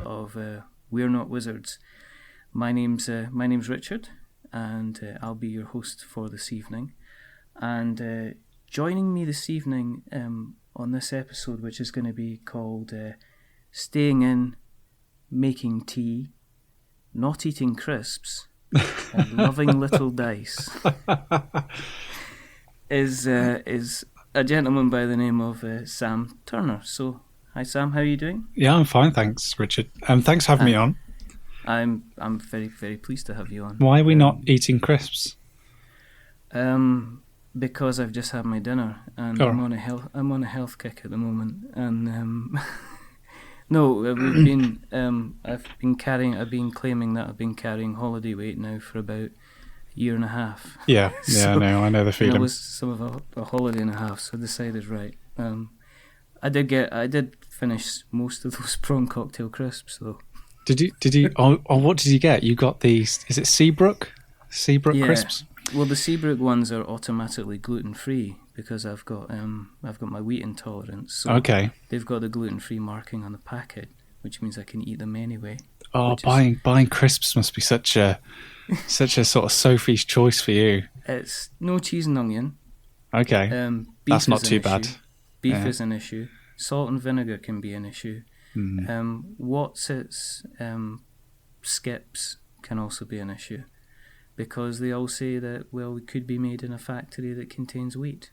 of We're Not Wizards. My name's Richard, and I'll be your host for this evening. And joining me this evening on this episode, which is going to be called Staying In, Making Tea, Not Eating Crisps, and Loving Little Dice, is a gentleman by the name of Sam Turner. So, hi Sam, how are you doing? Yeah, I'm fine, thanks, Richard. Thanks for having me on. I'm very, very pleased to have you on. Why are we not eating crisps? Because I've just had my dinner and I'm on a health kick at the moment, and I've been claiming that I've been carrying holiday weight now for about a year and a half. Yeah, so, no, I know the feeling. It was some of a holiday and a half, so I decided I did finish most of those prawn cocktail crisps though. Did you? What did you get? You got these? Is it Seabrook crisps? Well, the Seabrook ones are automatically gluten free because I've got my wheat intolerance. So okay. They've got the gluten free marking on the packet, which means I can eat them anyway. Oh, buying crisps must be such a sort of Sophie's choice for you. It's no cheese and onion. Okay, that's not too bad. Beef is an issue. Salt and vinegar can be an issue. Wotsits, skips can also be an issue because they all say that it could be made in a factory that contains wheat.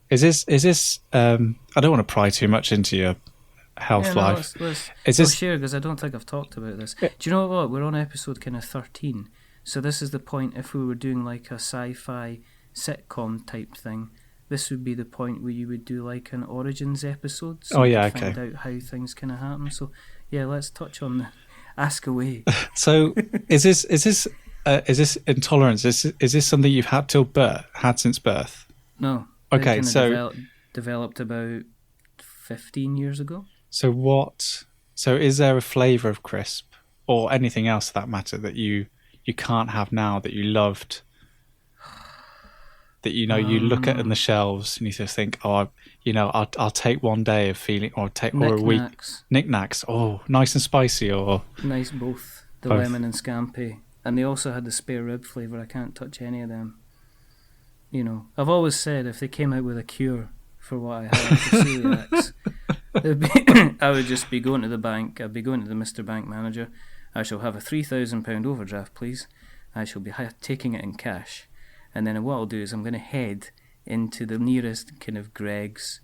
Is this? I don't want to pry too much into your health life. Let's share, because I don't think I've talked about this. Do you know what? We're on episode kind of 13, so this is the point. If we were doing like a sci-fi sitcom type thing, this would be the point where you would do like an origins episode. So find out how things kind of happen. So yeah, let's touch on the ask away. So is this intolerance? Is this something you've had since birth? No. Okay, so developed about 15 years ago. So is there a flavour of crisp or anything else for that matter that you can't have now that you loved? That you look at in the shelves and you just think, I'll take one day of feeling, or a week. Knickknacks. Oh, nice and spicy, or nice both. Lemon and scampi, and they also had the spare rib flavour. I can't touch any of them. I've always said if they came out with a cure for what I have for celiacs, I would just be going to the bank. I'd be going to the Mr. Bank manager. I shall have a £3,000 overdraft, please. I shall be taking it in cash. And then what I'll do is I'm going to head into the nearest kind of Greg's,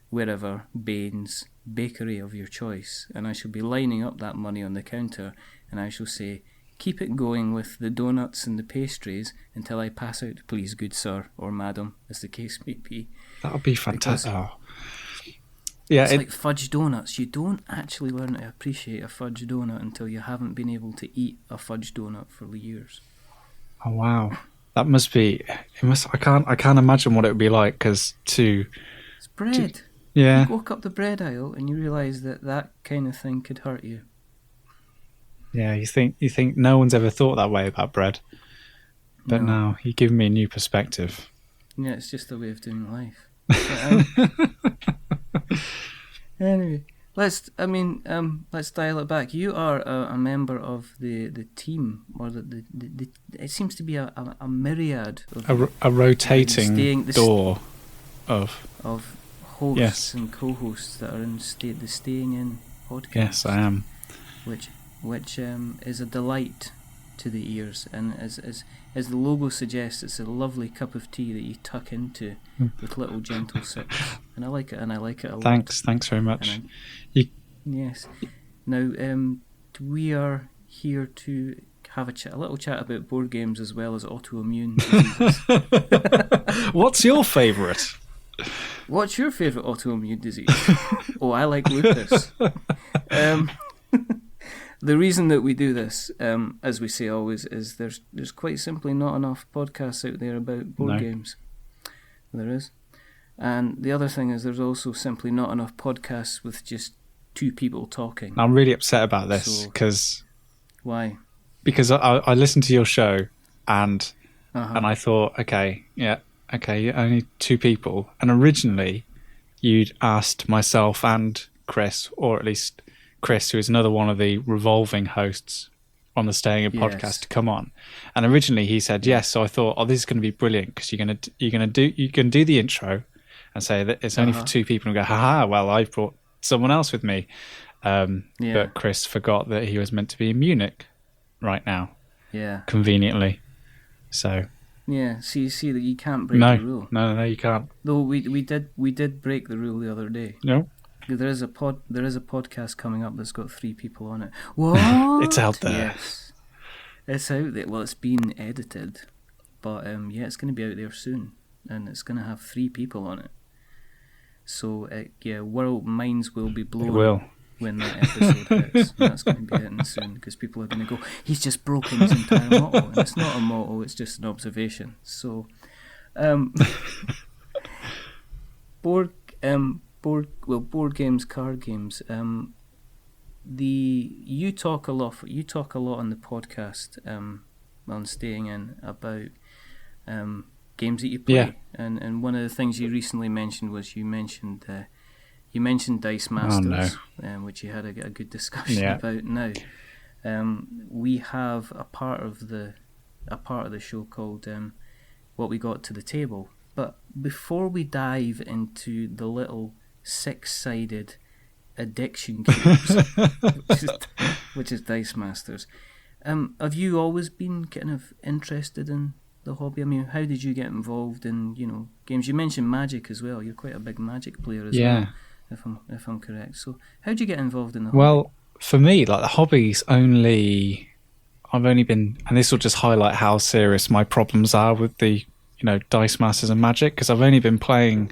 wherever, Baines, bakery of your choice. And I shall be lining up that money on the counter. And I shall say, keep it going with the donuts and the pastries until I pass out, please, good sir, or madam, as the case may be. That would be fantastic. It's like fudge donuts. You don't actually learn to appreciate a fudge donut until you haven't been able to eat a fudge donut for years. Oh, wow. That must be. I can't imagine what it would be like because it's bread. Yeah. You walk up the bread aisle and you realise that kind of thing could hurt you. Yeah, you think no one's ever thought that way about bread, but now you give me a new perspective. Yeah, it's just a way of doing life. Anyway, let's dial it back. You are a member of the team, or the it seems to be a myriad of a rotating door of hosts and co-hosts that are in the Staying In podcast. Yes, I am. Which is a delight to the ears, and as the logo suggests, it's a lovely cup of tea that you tuck into with little gentle sips, and I like it a lot. Thanks very much. Yes. Now, we are here to have a little chat about board games as well as autoimmune diseases. What's your favourite? What's your favourite autoimmune disease? Oh, I like lupus. The reason that we do this, as we say always, is there's quite simply not enough podcasts out there about board games. There is. And the other thing is there's also simply not enough podcasts with just two people talking. I'm really upset about this because... Why? Because I listened to your show and I thought, okay, you're only two people. And originally you'd asked myself and Chris, or at least Chris, who is another one of the revolving hosts on the Staying In podcast, to come on. And originally he said yes. So I thought, this is going to be brilliant because you can do the intro and say that it's only for two people and go, haha, well, I've brought someone else with me. But Chris forgot that he was meant to be in Munich right now. Yeah. Conveniently. So. Yeah, so you see that you can't break the rule. No, you can't. Though we did break the rule the other day. No. There is a podcast coming up that's got 3 people on it. What? It's out there. Yes. It's out there. Well, it's been edited. But it's going to be out there soon. And it's going to have 3 people on it. So, world minds will be blown. It will. When that episode hits. That's going to be hitting soon, because people are going to go, he's just broken his entire motto. And it's not a motto, it's just an observation. So, board games, card games. You talk a lot on the podcast, on Staying In, about games that you play, and one of the things you recently mentioned was you mentioned Dice Masters, which you had a good discussion about. Now, we have a part of the show called What We Got to the Table. But before we dive into the little 6-sided addiction cubes, which is Dice Masters, have you always been kind of interested in the hobby? I mean, how did you get involved in games? You mentioned Magic as well. You're quite a big Magic player as well. If I'm correct. So how did you get involved in the hobby? Well, for me, like the hobby's I've only been, and this will just highlight how serious my problems are with the, Dice Masters and Magic, because I've only been playing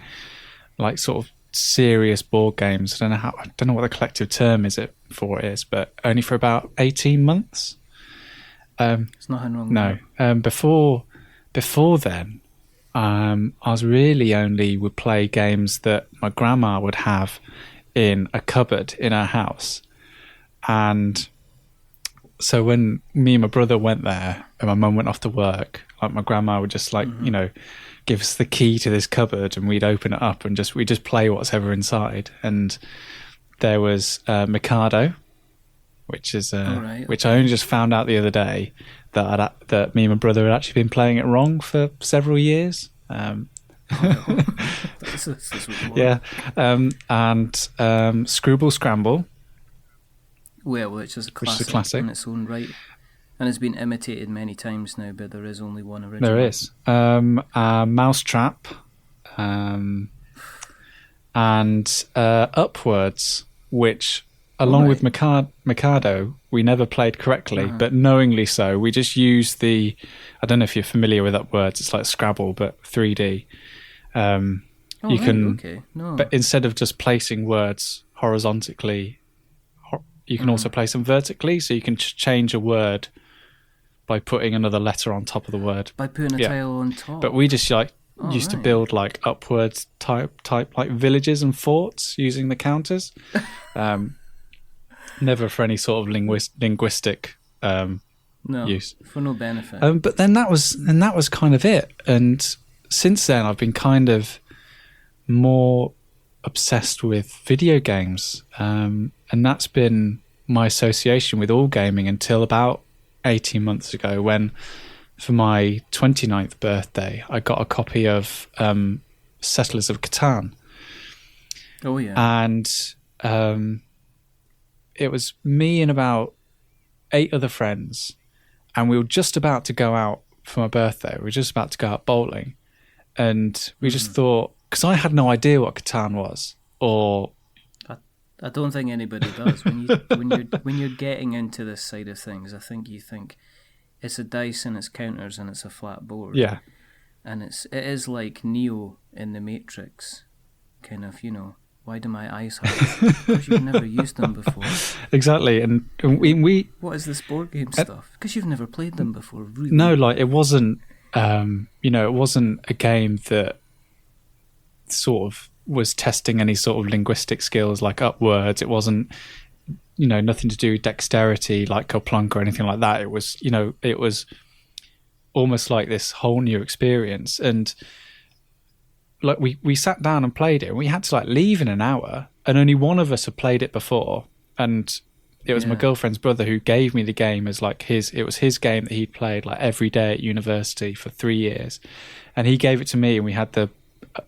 like sort of serious board games. I don't know what the collective term is, but only for about 18 months. It's nothing wrong with that. Before then, I was really only would play games that my grandma would have in a cupboard in our house. And so when me and my brother went there and my mum went off to work, like my grandma would just give us the key to this cupboard and we'd open it up and we'd just play what's ever inside. And there was Mikado, which is which I only just found out the other day that me and my brother had actually been playing it wrong for several years. And Screwball Scramble. Well, which is a classic in its own right. And it's been imitated many times now, but there is only one original. There is. Mousetrap. And Upwards, which, along with Mikado, we never played correctly, but knowingly so. We just used I don't know if you're familiar with Upwards, it's like Scrabble, but 3D. But instead of just placing words horizontally, you can also place them vertically, so you can change a word by putting another letter on top of the word. By putting a tile on top. But we just used to build like Upwards type like villages and forts using the counters. Never for any sort of linguistic use. For no benefit. But then that was kind of it. And since then, I've been kind of more obsessed with video games, and that's been my association with all gaming until about 18 months ago, when for my 29th birthday I got a copy of Settlers of Catan. And it was me and about 8 other friends, and we were just about to go out for my birthday. We were just about to go out bowling, and we just thought, because I had no idea what Catan was, or I don't think anybody does. When you're getting into this side of things, I think you think it's a dice and it's counters and it's a flat board. Yeah, and it is like Neo in the Matrix, kind of. Why do my eyes hurt? Because you've never used them before. Exactly, and we. What is this board game stuff? Because you've never played them before. Really. No, like it wasn't. It wasn't a game that sort of was testing any sort of linguistic skills like Upwards. It wasn't, nothing to do with dexterity like Kaplunk or anything like that. It was, it was almost like this whole new experience. And like we sat down and played it, and we had to like leave in an hour, and only one of us had played it before. and it was my girlfriend's brother who gave me the game as like it was his game that he'd played like every day at university for 3 years, and he gave it to me, and we had the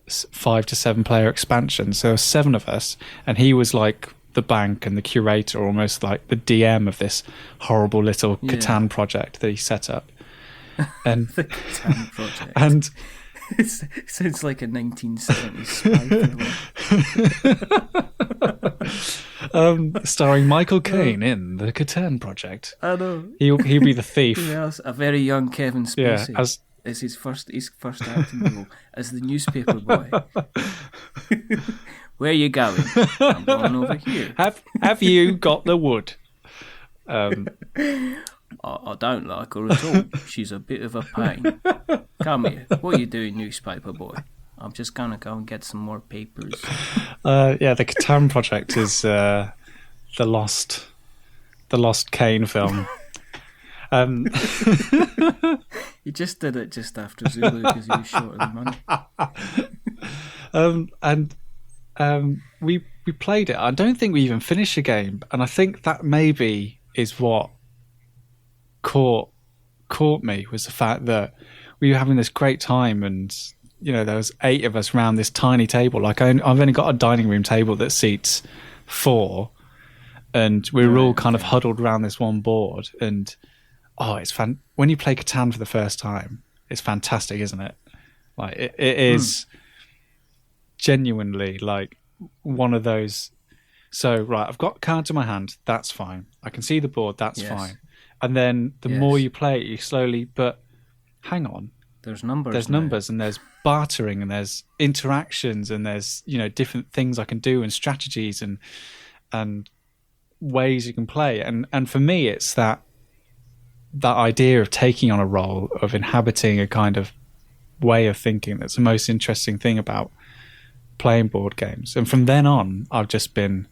5 to 7 player expansion, so there were 7 of us, and he was like the bank and the curator, almost like the DM of this horrible little Catan project that he set up. And the Catan project. And it sounds like a 1970s spy. Starring Michael Caine in the Catan project. I know. He'll be the thief. Yes, a very young Kevin Spacey. Yeah, is his first acting role as the newspaper boy. Where are you going? I'm going over here. Have you got the wood? I don't like her at all. She's a bit of a pain. Come here. What are you doing, newspaper boy? I'm just gonna go and get some more papers. The Catan project is the lost Caine film. He just did it just after Zulu because he was short of the money. We played it. I don't think we even finished the game, and I think that maybe is what caught me, was the fact that we were having this great time, and there was 8 of us around this tiny table. Like I've only got a dining room table that seats 4, and we were all kind of huddled around this one board. And it's fun when you play Catan for the first time. It's fantastic, isn't it? Like it is genuinely like one of those. So right, I've got cards in my hand. That's fine. I can see the board. That's fine. And then the more you play it, you slowly. But hang on. There's numbers. There's numbers, and there's bartering, and there's interactions, and there's different things I can do, and strategies, and ways you can play. And for me, it's that idea of taking on a role, of inhabiting a kind of way of thinking, that's the most interesting thing about playing board games. And from then on, I've just been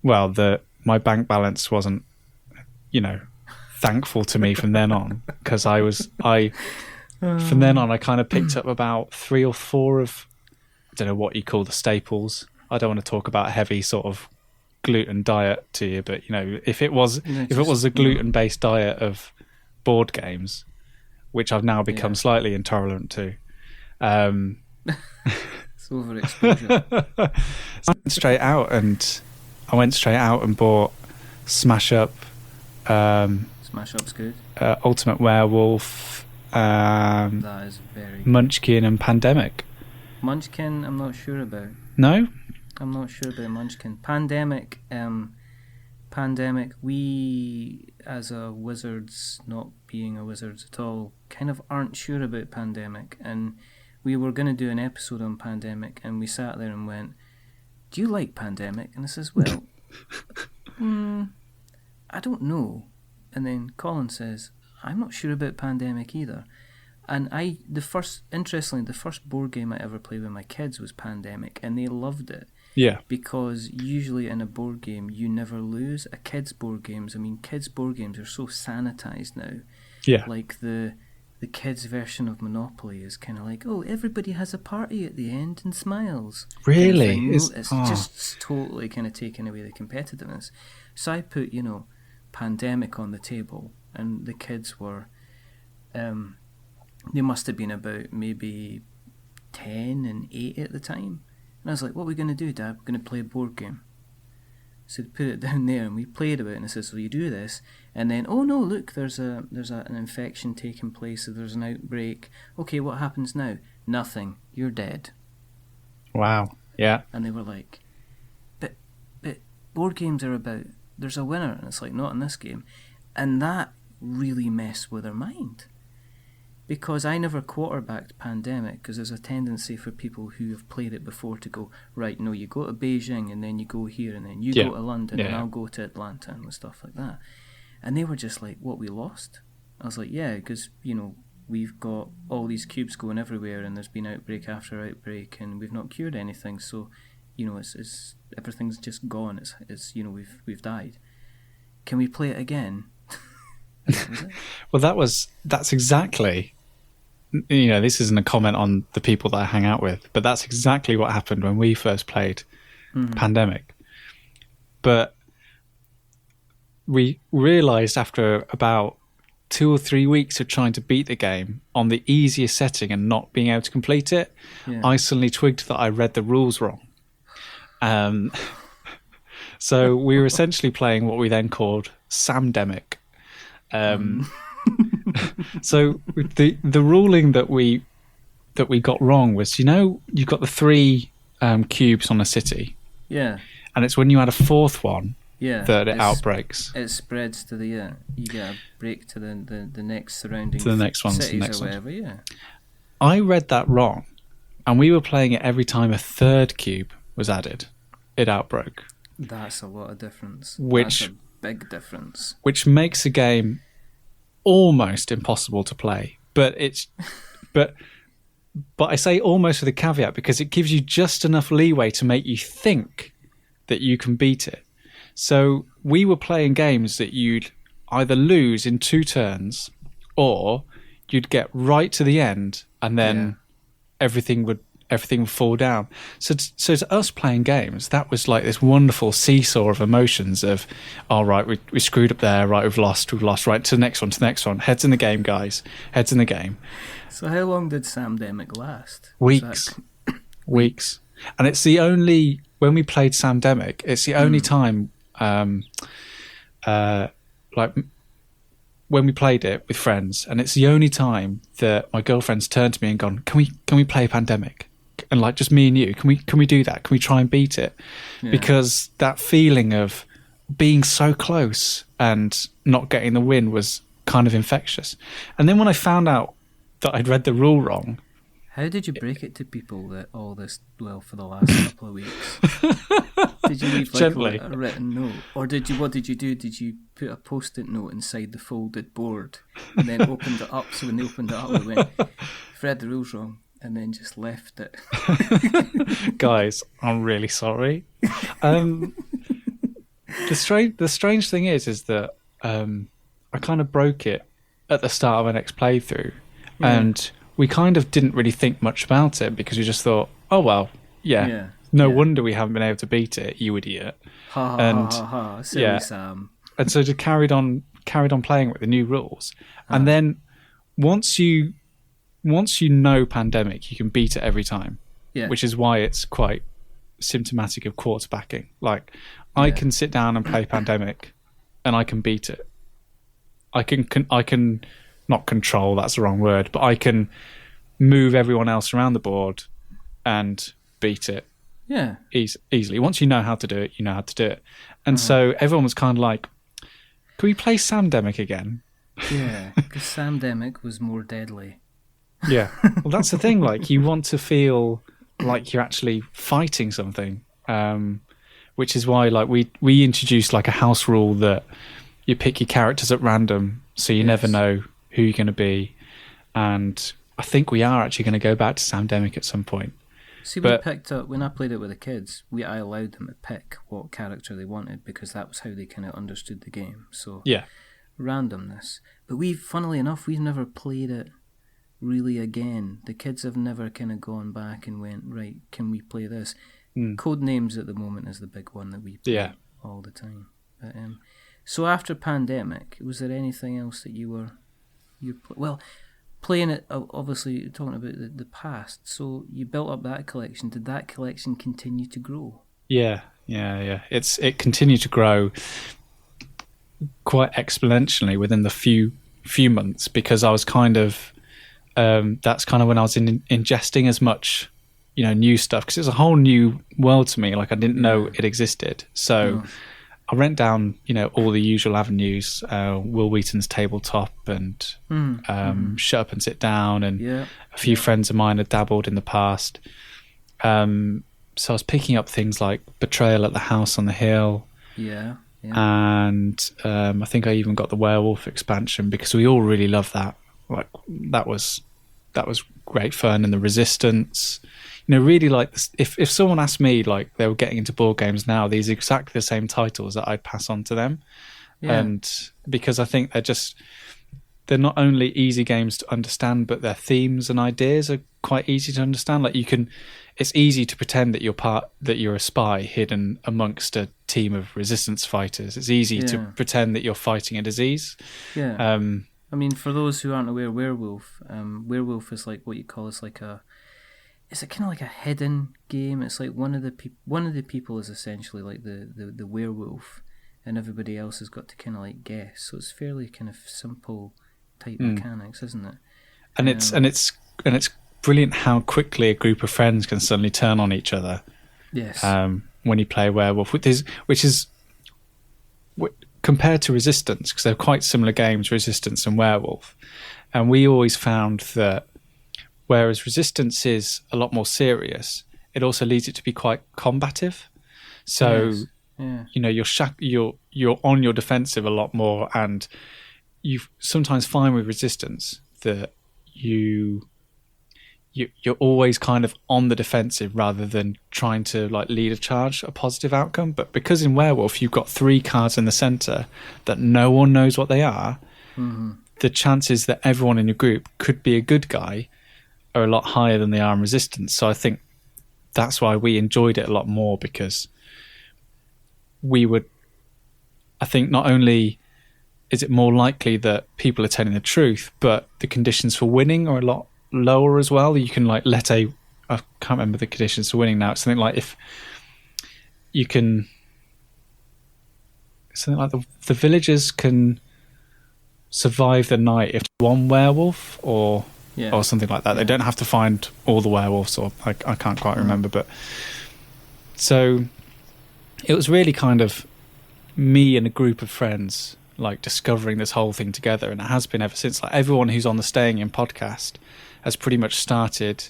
my bank balance wasn't thankful to me from then on, because from then on I kind of picked up about 3 or 4 of, I don't know what you call the staples. I don't want to talk about heavy sort of gluten diet to you, but if it was a gluten based diet of board games, which I've now become slightly intolerant to, it's overexposure. I went straight out and bought Smash Up. Smash Up's good. Ultimate Werewolf. That is very good. Munchkin and Pandemic. Munchkin, I'm not sure about. No? I'm not sure about Munchkin. Pandemic, we, as a wizards, not being a wizards at all, kind of aren't sure about Pandemic. And we were going to do an episode on Pandemic, and we sat there and went, do you like Pandemic? And I says, well, I don't know. And then Colin says, I'm not sure about Pandemic either. And the first board game I ever played with my kids was Pandemic, and they loved it. Yeah. Because usually in a board game, you never lose. Kids' board games are so sanitized now. Yeah. Like the kids' version of Monopoly is kind of like, everybody has a party at the end and smiles. Really? Kind of it's just totally kind of taking away the competitiveness. So I put, Pandemic on the table, and the kids were, they must have been about maybe 10 and 8 at the time. And I was like, what are we going to do, Dad? We're going to play a board game. So they put it down there, and we played a bit, and I said, so you do this, and then, oh no, look, there's an infection taking place, so there's an outbreak. Okay, what happens now? Nothing. You're dead. Wow. Yeah. And they were like, but board games are about, there's a winner, and it's like, not in this game. And that really messed with their mind. Because I never quarterbacked Pandemic, because there's a tendency for people who have played it before to go, right, no, you go to Beijing, and then you go here, and then you go to London, and I'll go to Atlanta, and stuff like that. And they were just like, what, we lost? I was like, yeah, because, we've got all these cubes going everywhere, and there's been outbreak after outbreak, and we've not cured anything, so, it's everything's just gone, it's we've died. Can we play it again? Well, that's exactly, this isn't a comment on the people that I hang out with, but that's exactly what happened when we first played Pandemic. But we realised after about 2 or 3 weeks of trying to beat the game on the easiest setting and not being able to complete it, I suddenly twigged that I read the rules wrong. So we were essentially playing what we then called Samdemic. So the ruling that we got wrong was, you've got the 3 cubes on a city. Yeah. And it's when you add a 4th one that it outbreaks. It spreads to you get a break to the next surrounding to the next ones, cities the next or whatever, ones. I read that wrong, and we were playing it every time a 3rd cube was added, it outbroke. That's a lot of difference. That's a big difference. Which makes the game almost impossible to play. But I say almost with a caveat because it gives you just enough leeway to make you think that you can beat it. So we were playing games that you'd either lose in 2 turns or you'd get right to the end and then everything would fall down. So to us playing games, that was like this wonderful seesaw of emotions of, all right, we screwed up there, right, we've lost, right, to the next one. Heads in the game, guys. Heads in the game. So how long did Samdemic last? Weeks. Weeks. And it's the only, when we played Samdemic, it's the only time, like when we played it with friends, and it's the only time that my girlfriend's turned to me and gone, can we play Pandemic? And like just me and you, can we do that? Can we try and beat it? Because that feeling of being so close and not getting the win was kind of infectious. And then when I found out that I'd read the rule wrong. How did you break it to people that all this, for the last couple of weeks? Did you leave like a written note? Or what did you do? Did you put a post-it note inside the folded board and then opened it up, so when they opened it up they went, "I've read the rules wrong," and then just left it? Guys, I'm really sorry. The strange thing is that I kind of broke it at the start of our next playthrough, and we kind of didn't really think much about it because we just thought, oh well, no wonder we haven't been able to beat it, you idiot. Ha, silly Sam. And so just carried on playing with the new rules. And then once you know Pandemic, you can beat it every time. Yeah. Which is why it's quite symptomatic of quarterbacking. Like I can sit down and play Pandemic and I can beat it. I can not control, that's the wrong word, but I can move everyone else around the board and beat it. Yeah. Easily. Once you know how to do it, you know how to do it. And so everyone was kind of like, can we play Samdemic again? Yeah, because Samdemic was more deadly. Yeah. Well, that's the thing. Like, you want to feel like you're actually fighting something, which is why, like, we introduced like a house rule that you pick your characters at random, so you never know who you're going to be. And I think we are actually going to go back to Samdemic at some point. See, we picked up, when I played it with the kids, I allowed them to pick what character they wanted because that was how they kind of understood the game. So, randomness. But funnily enough, we've never played it really again. The kids have never kind of gone back and went, right, can we play this? Codenames at the moment is the big one that we play all the time. But, so after Pandemic, was there anything else that playing it, obviously talking about the past, so you built up that collection. Did that collection continue to grow? Yeah. It continued to grow quite exponentially within the few months, because I was kind of that's kind of when I was ingesting as much new stuff, because it's a whole new world to me. Like, I didn't know it existed. So I went down, all the usual avenues, Will Wheaton's Tabletop and Shut Up and Sit Down, and a few friends of mine had dabbled in the past. So I was picking up things like Betrayal at the House on the Hill. Yeah. And I think I even got the Werewolf expansion because we all really loved that. Like, that was great fun. And the Resistance. Really, like, if someone asked me, like, they were getting into board games now, these are exactly the same titles that I'd pass on to them. And because I think they're not only easy games to understand, but their themes and ideas are quite easy to understand. Like, it's easy to pretend that you're a spy hidden amongst a team of resistance fighters. It's easy to pretend that you're fighting a disease. Yeah. I mean, for those who aren't aware, werewolf is like what you call it's kind of like a hidden game. It's like one of the people is essentially like the werewolf, and everybody else has got to kind of like guess. So it's fairly kind of simple type mechanics, isn't it? And it's brilliant how quickly a group of friends can suddenly turn on each other. Yes. When you play werewolf, which is compared to Resistance, because they're quite similar games, Resistance and Werewolf. And we always found that whereas Resistance is a lot more serious, it also leads it to be quite combative. So, you're on your defensive a lot more, and you sometimes find with Resistance that you're always kind of on the defensive rather than trying to like lead a charge, a positive outcome. But because in Werewolf you've got 3 cards in the centre that no one knows what they are, the chances that everyone in your group could be a good guy are a lot higher than they are in Resistance. So I think that's why we enjoyed it a lot more, because I think not only is it more likely that people are telling the truth, but the conditions for winning are a lot lower as well. You can like I can't remember the conditions for winning now. It's something like the villagers can survive the night if one werewolf or something like that. They don't have to find all the werewolves, or I can't quite remember. But so it was really kind of me and a group of friends like discovering this whole thing together, and it has been ever since. Like everyone who's on the Staying In podcast has pretty much started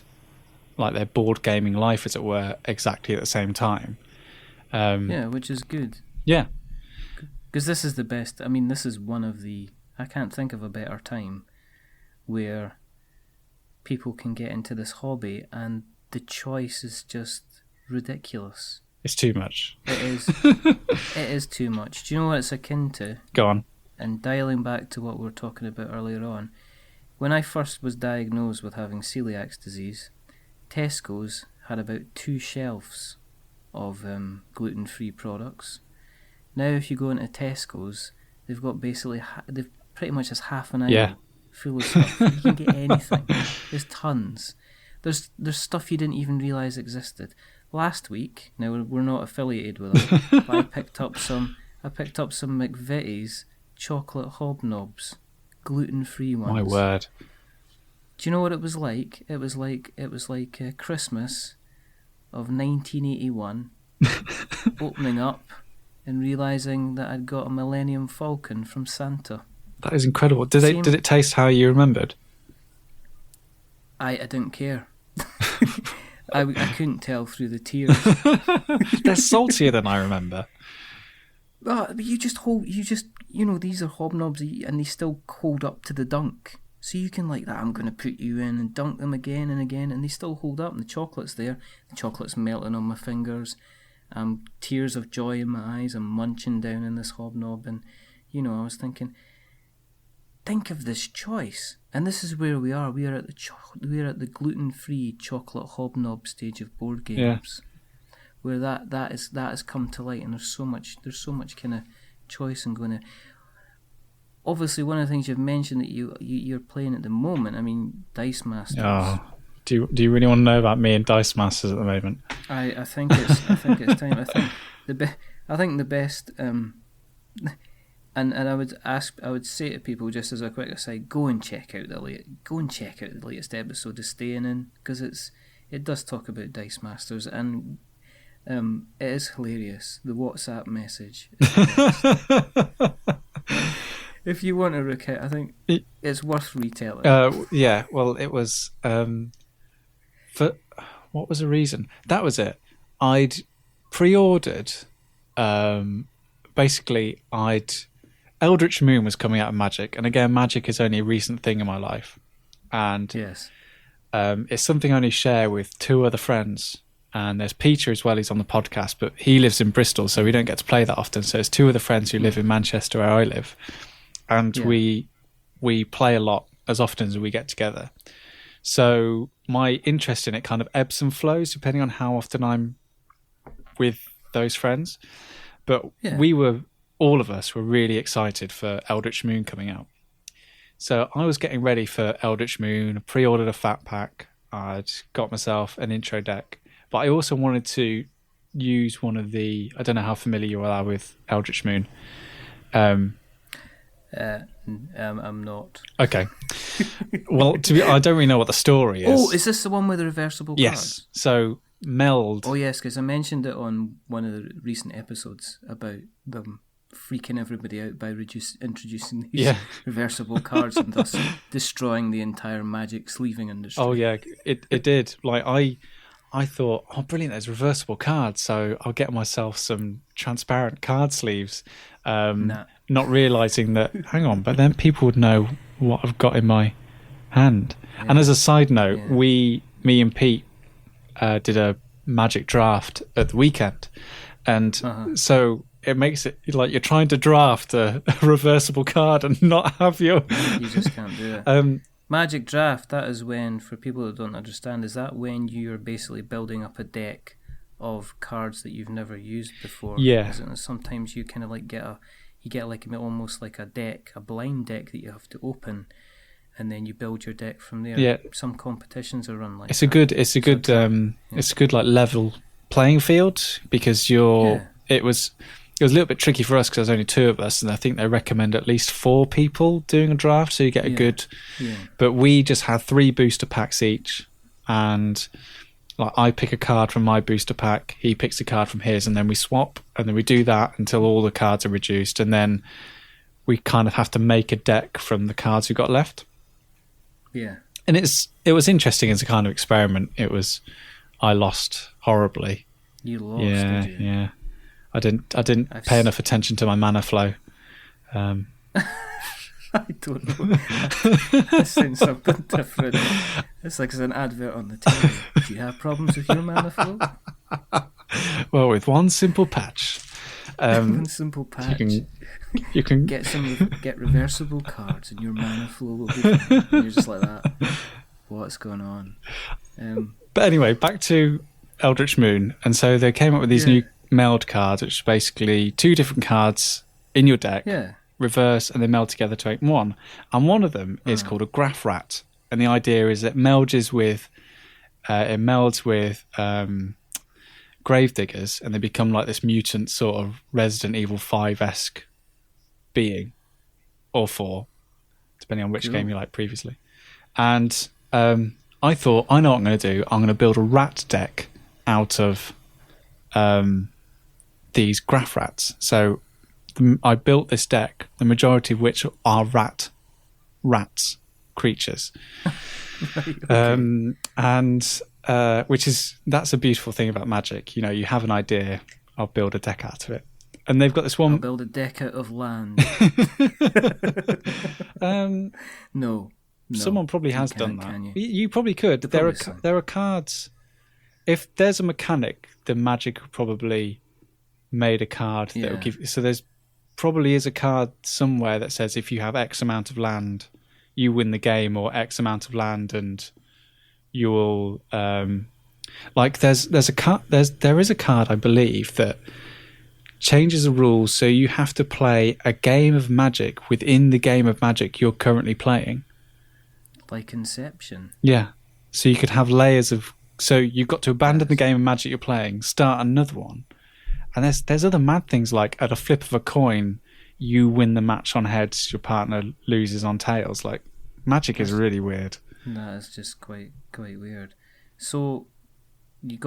like their board gaming life, as it were, exactly at the same time. Which is good. Yeah. Because this is the best. I mean, this is one of the... I can't think of a better time where people can get into this hobby and the choice is just ridiculous. It's too much. It is. It is too much. Do you know what it's akin to? Go on. And dialing back to what we were talking about earlier on, when I first was diagnosed with having celiac disease, Tesco's had about 2 shelves of gluten-free products. Now if you go into Tesco's, they've got they've pretty much just half an aisle full of stuff. You can get anything. There's tons. There's stuff you didn't even realise existed. Last week, now we're not affiliated with them, but I picked up some McVitie's chocolate hobnobs, gluten-free ones. My word. Do you know what it was like? It was like Christmas of 1981, opening up and realising that I'd got a Millennium Falcon from Santa. That is incredible. Did it taste how you remembered? I didn't care. I couldn't tell through the tears. They're saltier than I remember. But these are hobnobs and they still hold up to the dunk. So you can like that, I'm going to put you in and dunk them again and again, and they still hold up, and the chocolate's there. The chocolate's melting on my fingers. Tears of joy in my eyes. I'm munching down in this hobnob, and I was thinking, think of this choice, and this is where we are. We are at the gluten-free chocolate hobnob stage of board games, where that has come to light, and there's so much kind of choice and going to. Obviously, one of the things you've mentioned that you're playing at the moment. I mean, Dice Masters. Oh, do you really want to know about me and Dice Masters at the moment? I think it's time. I think the best. And I would say to people, just as a quick aside, go and check out the latest episode of Staying In, because it does talk about Dice Masters, and it is hilarious. The WhatsApp message is the best. If you want to recount, I think it's worth retelling. Well, it was for what was the reason? That was it. I'd pre-ordered. Basically, Eldritch Moon was coming out of Magic, and again, Magic is only a recent thing in my life, and it's something I only share with 2 other friends. And there's Peter as well. He's on the podcast, but he lives in Bristol, so we don't get to play that often. So there's 2 other friends who live in Manchester, where I live. And we play a lot as often as we get together. So my interest in it kind of ebbs and flows depending on how often I'm with those friends. But all of us were really excited for Eldritch Moon coming out. So I was getting ready for Eldritch Moon, pre-ordered a fat pack. I'd got myself an intro deck, but I also wanted to use one of the, I don't know how familiar you are with Eldritch Moon. I'm not. Okay. Well, I don't really know what the story is. Oh, is this the one with the reversible cards? Yes. So Meld. Oh yes, because I mentioned it on one of the recent episodes about them freaking everybody out by introducing these reversible cards and thus destroying the entire Magic sleeving industry. Oh yeah, it did. Like I thought, oh brilliant, there's reversible cards, so I'll get myself some transparent card sleeves. Not realising that, hang on, but then people would know what I've got in my hand. Yeah. And as a side note, me and Pete did a Magic draft at the weekend, and so it makes it like you're trying to draft a reversible card and not have your... You just can't do it. Magic draft, that is when, for people that don't understand, is that when you're basically building up a deck of cards that you've never used before? Yeah. Sometimes you kind of like get almost like a deck, a blind deck that you have to open, and then you build your deck from there. Yeah. Some competitions are run like it's that. It's a good like level playing field, because it was a little bit tricky for us because there's only two of us, and I think they recommend at least 4 people doing a draft, so you get a good... Yeah. But we just had 3 booster packs each, and like I pick a card from my booster pack, he picks a card from his, and then we swap, and then we do that until all the cards are reduced, and then we kind of have to make a deck from the cards we've got left. Yeah. And it was interesting as a kind of experiment. I lost horribly. You lost, did you? Yeah. I didn't pay enough attention to my mana flow. I don't know. That sounds something different. It's like an advert on the TV. Do you have problems with your mana flow? Well, with one simple patch. One simple patch. You can get reversible cards, and your mana flow will be fine. And you're just like that. What's going on? But anyway, back to Eldritch Moon, and so they came up with these new meld cards, which are basically 2 different cards in your deck, reverse, and they meld together to make one. And one of them is called a Graph Rat, and the idea is it melds with Gravediggers, and they become like this mutant sort of Resident Evil 5-esque being, or 4, depending on which game you like previously. And I thought, I know what I'm going to do. I'm going to build a rat deck out of these Graph Rats. So I built this deck, the majority of which are rats creatures. Right, okay. That's a beautiful thing about Magic. You know, you have an idea, I'll build a deck out of it. And they've got this one... I'll build a deck out of land. No. Someone probably has done that. You probably could. There are cards. If there's a mechanic, then Magic probably made a card that will give... So there's probably is a card somewhere that says if you have X amount of land, you win the game, or X amount of land and you will... like there is a card, I believe, that changes the rules so you have to play a game of Magic within the game of Magic you're currently playing. Like Inception. Yeah. So you could have layers of... So you've got to abandon the game of Magic you're playing, start another one. And there's other mad things, like at a flip of a coin, you win the match on heads, your partner loses on tails. Like, Magic is really weird. That is just quite weird. So you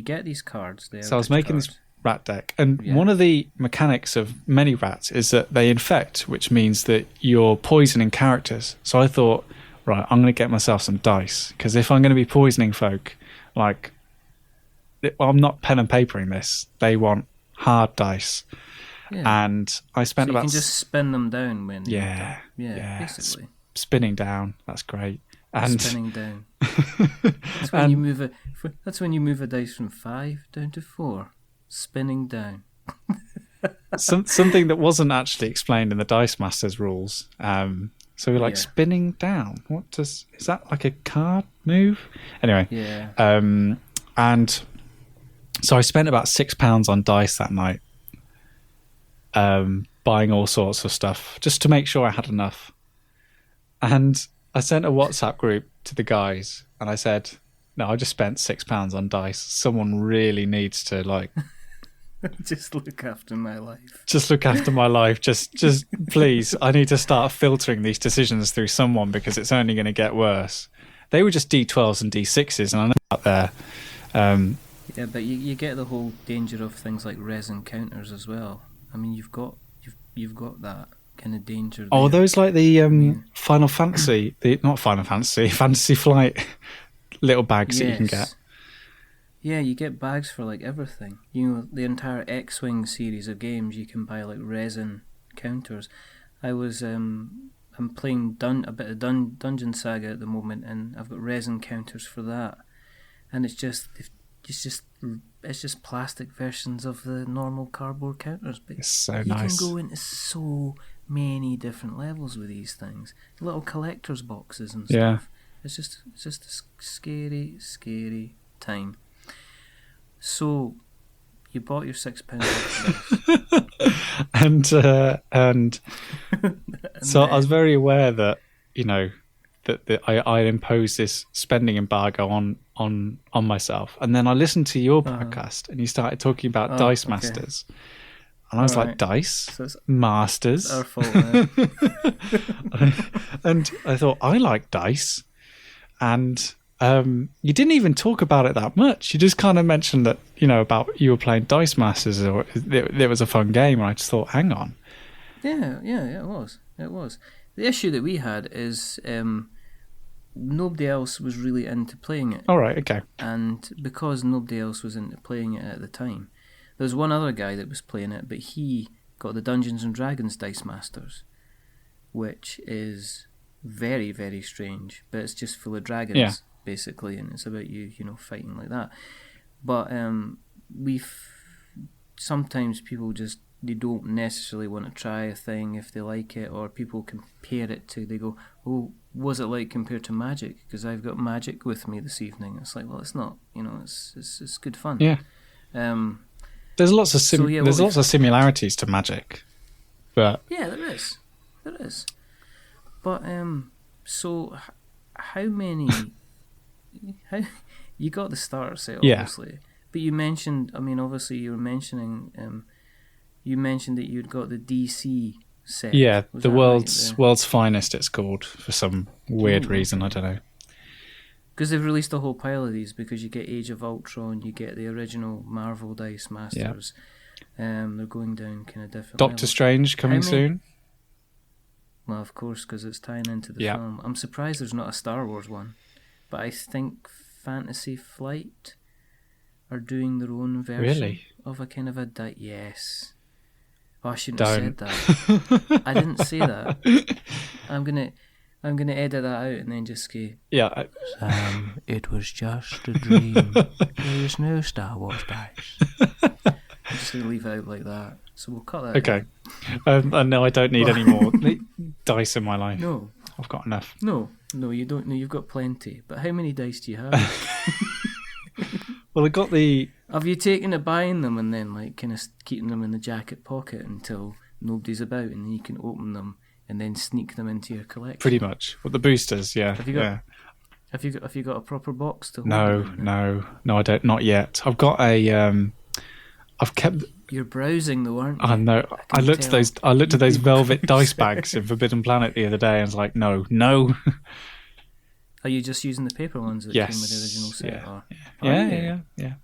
get these cards there. So I was making this rat deck, and one of the mechanics of many rats is that they infect, which means that you're poisoning characters. So I thought, right, I'm going to get myself some dice, because if I'm going to be poisoning folk, like, I'm not pen and papering this. They want hard dice. Yeah. And I spent about... you can just spin them down when... Yeah, basically. Spinning down, that's great. And spinning down. That's when you move a dice from 5 down to 4. Spinning down. Something that wasn't actually explained in the Dice Masters rules. So we're like, spinning down. Is that like a card move? Anyway. Yeah. And so I spent about £6 on dice that night. buying all sorts of stuff just to make sure I had enough. And I sent a WhatsApp group to the guys and I said, no, I just spent £6 on dice. Someone really needs to just look after my life. Just look after my life. Just please, I need to start filtering these decisions through someone because it's only going to get worse. They were just D12s and D6s, and I know out there. Yeah, but you get the whole danger of things like resin counters as well. I mean, you've got that kind of danger there. Oh, those like the Final Fantasy, not Final Fantasy, Fantasy Flight little bags that you can get. Yeah, you get bags for like everything. You know, the entire X-Wing series of games you can buy like resin counters. I was I'm playing a bit of Dungeon Saga at the moment, and I've got resin counters for that. And it's just plastic versions of the normal cardboard counters. But it's so you nice. can go into so many different levels with these things. Little collector's boxes and stuff. Yeah. It's just a scary time. So, you bought your £6 and so I was very aware that that I imposed this spending embargo on myself, and then I listened to your podcast and you started talking about Dice Masters, and I was like, Dice Masters, it's our fault, man. And I thought, I like dice, and you didn't even talk about it that much. You just kind of mentioned that, about you were playing Dice Masters, or it was a fun game, and I just thought, hang on. Yeah, it was. The issue that we had is nobody else was really into playing it. All right, okay. And because nobody else was into playing it at the time, there was one other guy that was playing it, but he got the Dungeons and Dragons Dice Masters, which is very, very strange, but it's just full of dragons, basically, and it's about you fighting like that. But sometimes people just, they don't necessarily want to try a thing if they like it, or people compare it to, they go, oh, was it like compared to Magic? Because I've got Magic with me this evening. It's like, well, it's not, it's good fun. Yeah. There's lots of of similarities to Magic, but yeah, there is. But so how many? How you got the starter set, obviously, but you mentioned. I mean, obviously, you were mentioning. You mentioned that you'd got the DC set. Yeah, the world's finest. It's called for some weird reason. I don't know. Because they've released a whole pile of these. Because you get Age of Ultron, you get the original Marvel Dice Masters. Yeah. They're going down kind of different. Doctor Strange coming soon. Well, of course, because it's tying into the film. I'm surprised there's not a Star Wars one, but I think Fantasy Flight are doing their own version of a kind of a yes. Oh, I shouldn't have said that. I didn't say that. I'm gonna edit that out and then just go. Yeah. It was just a dream. There's no Star Wars dice. I'm just gonna leave it out like that. So we'll cut that. Okay. No, I don't need any more dice in my life. No, I've got enough. No, you don't. No, you've got plenty. But how many dice do you have? Well, I got the. Have you taken to buying them and then kind of keeping them in the jacket pocket until nobody's about, and then you can open them and then sneak them into your collection? Pretty much. Well, the boosters, yeah. Have you got a proper box to hold No, I don't. Not yet. I've got a. I've kept. You're browsing though, aren't you? I know. I looked at those velvet dice bags in Forbidden Planet the other day, and I was like, no. Are you just using the paper ones that came with the original set? Yeah.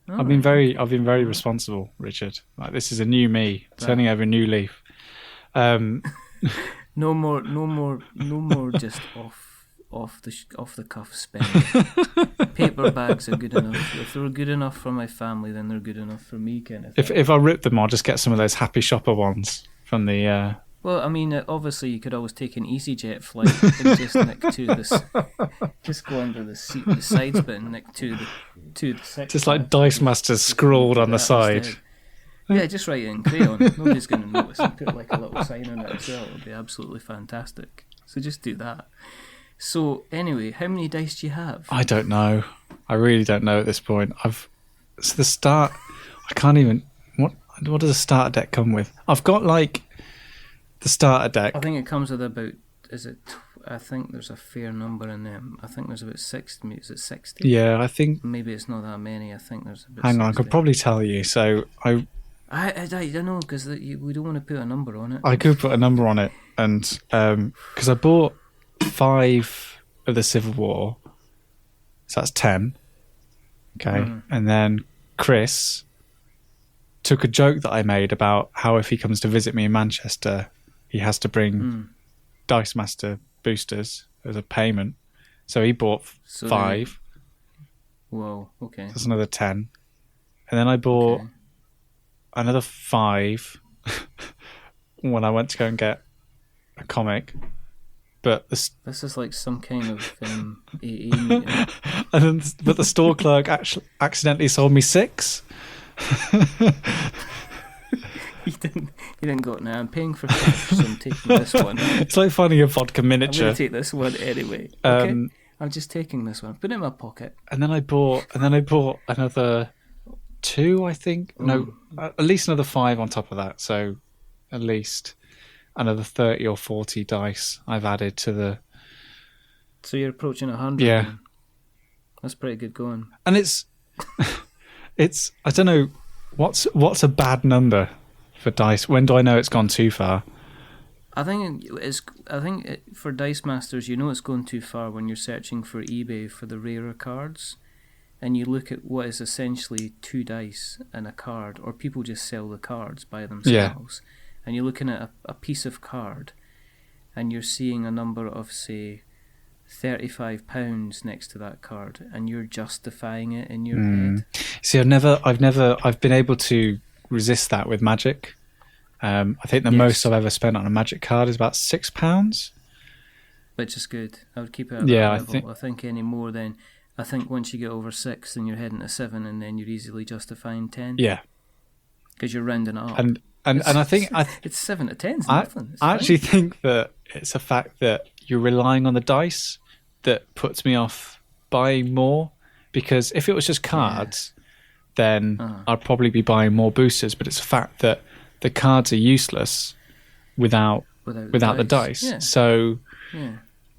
I've been very responsible, Richard. Like, this is a new me, turning over a new leaf. No more just off the cuff spending. Paper bags are good enough. If they're good enough for my family, then they're good enough for me, kind of thing. If I rip them, I'll just get some of those Happy Shopper ones from the. Well, I mean, obviously, you could always take an EasyJet flight and just nick to this, just go under the seat, the sides bit, and nick to the section. Just like Dice Masters scrawled on the side. Instead. Yeah, just write it in crayon. Nobody's going to notice. And put like a little sign on it as well. It would be absolutely fantastic. So just do that. So anyway, how many dice do you have? I don't know. I really don't know at this point. It's the start. I can't even. What? What does a starter deck come with? I've got like the starter deck. I think it comes with about. I think there's a fair number in them. I think there's about 60. Is it 60? Yeah, I think. Maybe it's not that many. I think there's about. Hang on, 60. I could probably tell you. So I don't know because we don't want to put a number on it. I could put a number on it, and because I bought 5 of the Civil War, so that's 10. Okay, and then Chris took a joke that I made about how if he comes to visit me in Manchester, he has to bring Dice Master boosters as a payment. So he bought 5. Whoa, okay. That's another 10. And then I bought another 5 when I went to go and get a comic. But this is like some kind of AA meeting. But the store clerk actually accidentally sold me 6. You didn't go, now I'm paying for cash, so I'm taking this one. It's like finding a vodka miniature. I'm going to take this one anyway. Okay? I'm just taking this one. Put it in my pocket. And then I bought another 2, I think. No, at least another 5 on top of that. So at least another 30 or 40 dice I've added to the... So you're approaching 100. Yeah. Then. That's pretty good going. And it's I don't know, what's a bad number for dice? When do I know it's gone too far? I think for Dice Masters, you know it's going too far when you're searching for eBay for the rarer cards, and you look at what is essentially 2 dice and a card, or people just sell the cards by themselves, and you're looking at a piece of card, and you're seeing a number of, say, £35 next to that card, and you're justifying it in your head. See, I've been able to resist that with Magic. I think the most I've ever spent on a Magic card is about £6, which is good. I would keep it at that level. I think any more then. I think once you get over 6, then you're heading to 7, and then you're easily justifying 10. Yeah, because you're rounding it up. And I think it's 7 to 10. I actually think that it's a fact that you're relying on the dice that puts me off buying more, because if it was just cards, then I'd probably be buying more boosters. But it's a fact that the cards are useless without the dice. Yeah. So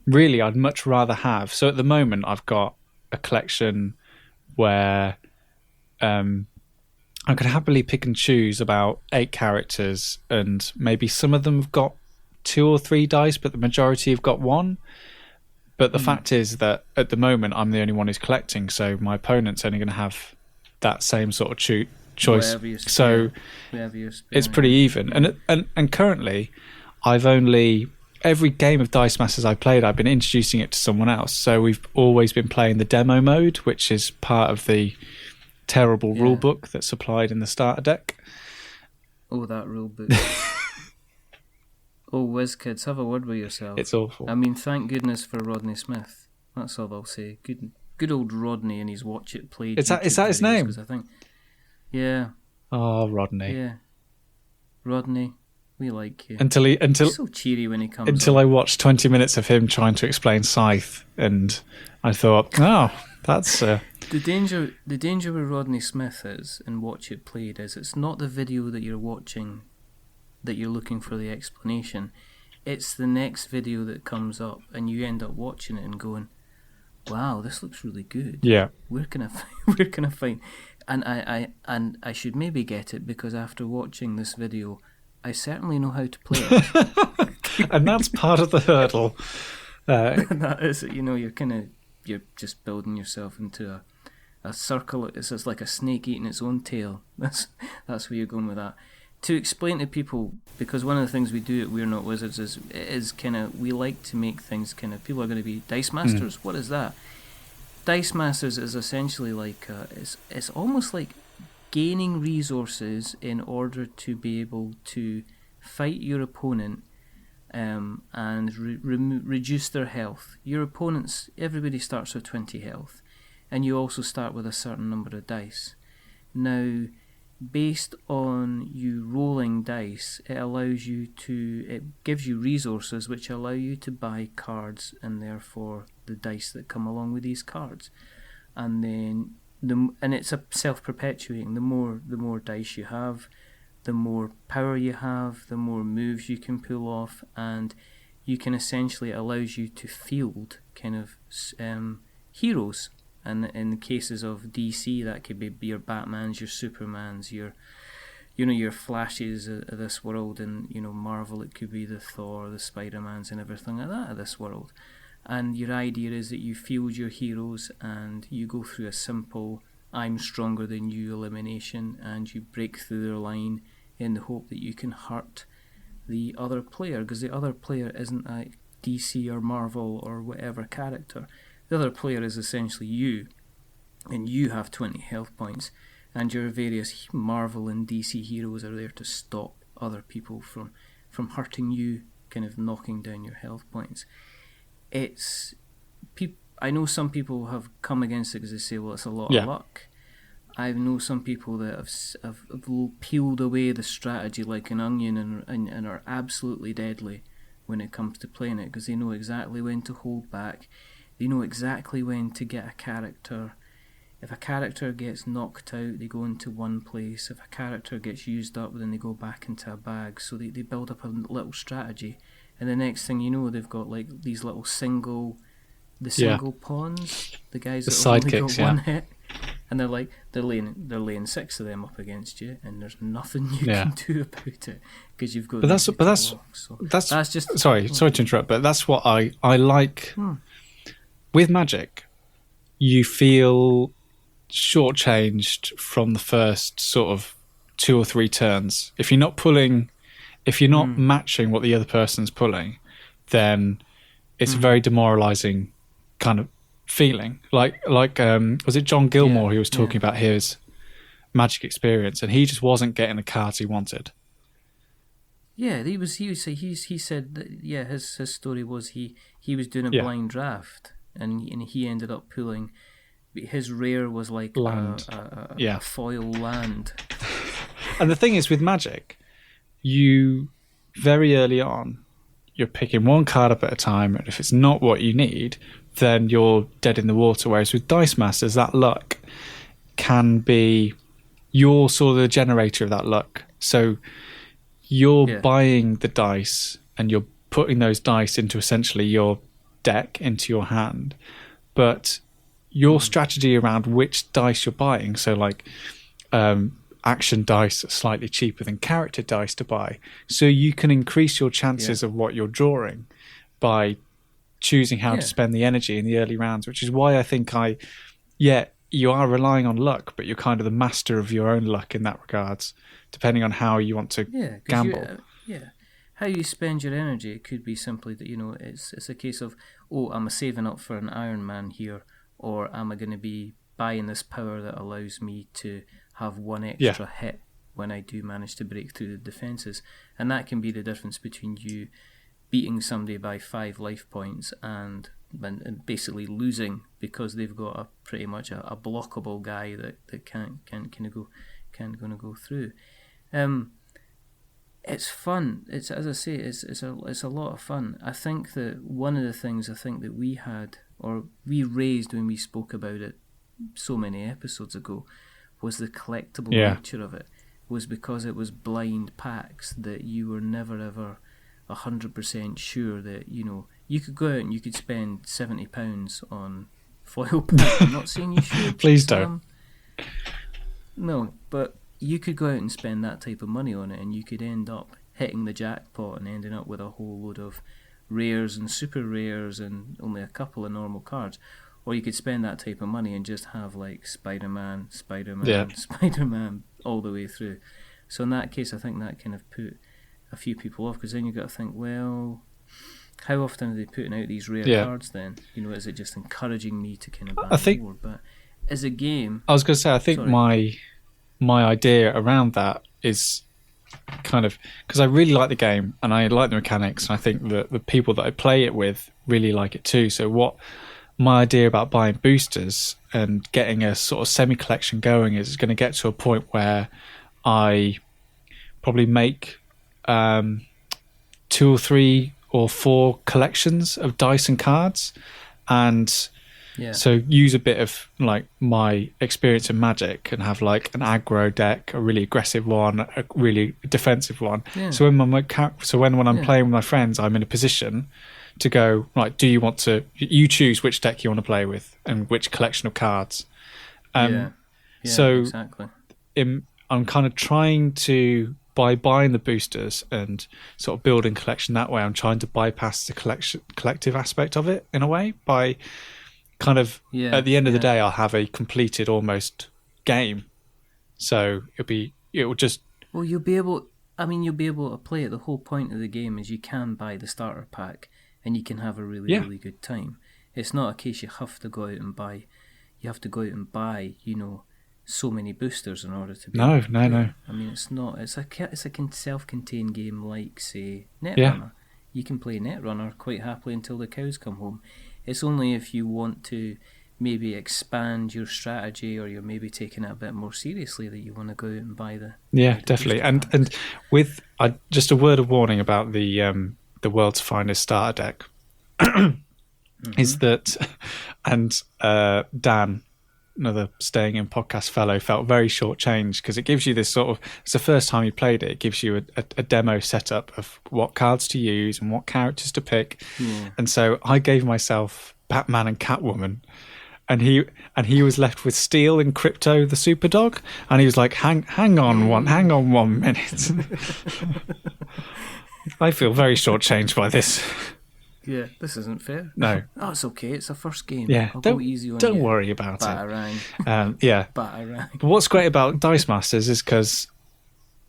really, I'd much rather have. So at the moment, I've got a collection where I could happily pick and choose about 8 characters, and maybe some of them have got 2 or 3 dice, but the majority have got 1. But the fact is that at the moment, I'm the only one who's collecting, so my opponent's only going to have that same sort of choice. So it's pretty even. And currently, every game of Dice Masters I've played, I've been introducing it to someone else. So we've always been playing the demo mode, which is part of the terrible rule book that's supplied in the starter deck. Oh, that rule book. Oh, whiz kids, have a word with yourself. It's awful. I mean, thank goodness for Rodney Smith. That's all I'll say. Good old Rodney and his Watch It Played. Is that his name? I think, yeah. Oh, Rodney. Yeah. Rodney, we like you. He's so cheery when he comes. Until I watched 20 minutes of him trying to explain Scythe, and I thought, that's the danger with Rodney Smith is, and Watch It Played, is it's not the video that you're watching that you're looking for the explanation. It's the next video that comes up, and you end up watching it and going, "Wow, this looks really good. Yeah, where can I find?" And I should maybe get it, because after watching this video, I certainly know how to play it. And that's part of the hurdle. That is, you're just building yourself into a circle. It's just like a snake eating its own tail. That's where you're going with that. To explain to people, because one of the things we do at We're Not Wizards is kind of, we like to make things kind of, people are going to be Dice Masters. What is that? Dice Masters is essentially like, it's almost like gaining resources in order to be able to fight your opponent and reduce their health. Your opponents, everybody starts with 20 health, and you also start with a certain number of dice. Now, based on you rolling dice, it gives you resources which allow you to buy cards, and therefore the dice that come along with these cards. And then and it's a self-perpetuating. The more dice you have, the more power you have, the more moves you can pull off, and you can essentially, it allows you to field kind of heroes. And in the cases of DC, that could be your Batmans, your Supermans, your Flashes of this world, and Marvel, it could be the Thor, the Spider-Mans, and everything like that of this world. And your idea is that you field your heroes and you go through a simple I'm stronger than you elimination, and you break through their line in the hope that you can hurt the other player, because the other player isn't a DC or Marvel or whatever character. The other player is essentially you, and you have 20 health points, and your various Marvel and DC heroes are there to stop other people from hurting you, kind of knocking down your health points. I know some people have come against it because they say, well, it's a lot of luck. I know some people that have peeled away the strategy like an onion and are absolutely deadly when it comes to playing it, because they know exactly when to hold back. They know exactly when to get a character. If a character gets knocked out, they go into one place. If a character gets used up, then they go back into a bag. So they build up a little strategy. And the next thing you know, they've got like these little single pawns, the guys that have only got one hit. And they're laying 6 of them up against you, and there's nothing you can do about it because you've got. That's just sorry to interrupt, but that's what I like. With Magic, you feel shortchanged from the first sort of 2 or 3 turns. If you're not matching what the other person's pulling, then it's a very demoralising kind of feeling. Like was it John Gilmore who was talking about his Magic experience, and he just wasn't getting the cards he wanted. Yeah, he said that his story was he was doing a blind draft, and he ended up pulling. His rare was like land. A foil land. And the thing is, with Magic, you very early on, you're picking one card up at a time, and if it's not what you need, then you're dead in the water. Whereas with Dice Masters, that luck can be, you're sort of the generator of that luck. So you're buying the dice and you're putting those dice into essentially your deck, into your hand. But your strategy around which dice you're buying, so like action dice are slightly cheaper than character dice to buy, so you can increase your chances of what you're drawing by choosing how to spend the energy in the early rounds, which is why I think you are relying on luck, but you're kind of the master of your own luck in that regards, depending on how you want to gamble. How you spend your energy, it could be simply that it's a case of, I'm saving up for an Iron Man here, or am I going to be buying this power that allows me to have one extra hit when I do manage to break through the defences. And that can be the difference between you beating somebody by 5 life points and basically losing because they've got pretty much a blockable guy that can't gonna go through. It's fun. It's, as I say, it's a lot of fun. I think that one of the things that we had, or we raised when we spoke about it so many episodes ago, was the collectible nature of it. Was because it was blind packs that you were never ever 100% sure that you could go out and you could spend £70 on foil pack. I'm not saying you should. Please don't. No, but you could go out and spend that type of money on it, and you could end up hitting the jackpot and ending up with a whole load of rares and super rares and only a couple of normal cards. Or you could spend that type of money and just have like Spider-Man all the way through. So in that case, I think that kind of put a few people off, because then you've got to think, well, how often are they putting out these rare cards then? Is it just encouraging me to kind of buy more? But as a game... I was going to say, I think my idea around that is kind of... Because I really like the game, and I like the mechanics, and I think that the people that I play it with really like it too. So what... My idea about buying boosters and getting a sort of semi-collection going is going to get to a point where I probably make 2 or 3 or 4 collections of dice and cards, and Yeah. So use a bit of like my experience in Magic and have like an aggro deck, a really aggressive one, a really defensive one. Yeah. So when I'm playing with my friends, I'm in a position to go, right, do you want to, you choose which deck you want to play with and which collection of cards. So exactly. I'm kind of trying to, by buying the boosters and sort of building collection that way, I'm trying to bypass the collective aspect of it in a way by kind of, at the end of the day, I'll have a completed almost game. So it'll just... Well, you'll be able to play it. The whole point of the game is you can buy the starter pack and you can have a really, really good time. It's not a case you have to go out and buy, so many boosters in order to be able to play. No. I mean, it's not. It's a self-contained game like, say, Netrunner. Yeah. You can play Netrunner quite happily until the cows come home. It's only if you want to maybe expand your strategy or you're maybe taking it a bit more seriously that you want to go out and buy the... Yeah, definitely. And with just a word of warning about the world's finest starter deck is that, and Dan, another staying in podcast fellow, felt very shortchanged because it gives you this sort of, it's the first time you played it he you a demo setup of what cards to use and what characters to pick. And so I gave myself Batman and Catwoman, and he was left with Steel and Crypto the super dog, and he was like, hang on 1 minute. I feel very shortchanged by this. Yeah, this isn't fair. No. Oh, it's okay. It's a first game. Yeah, I'll go easy on you. Don't worry about Batarang. it. Yeah. Batarang. But what's great about Dice Masters is because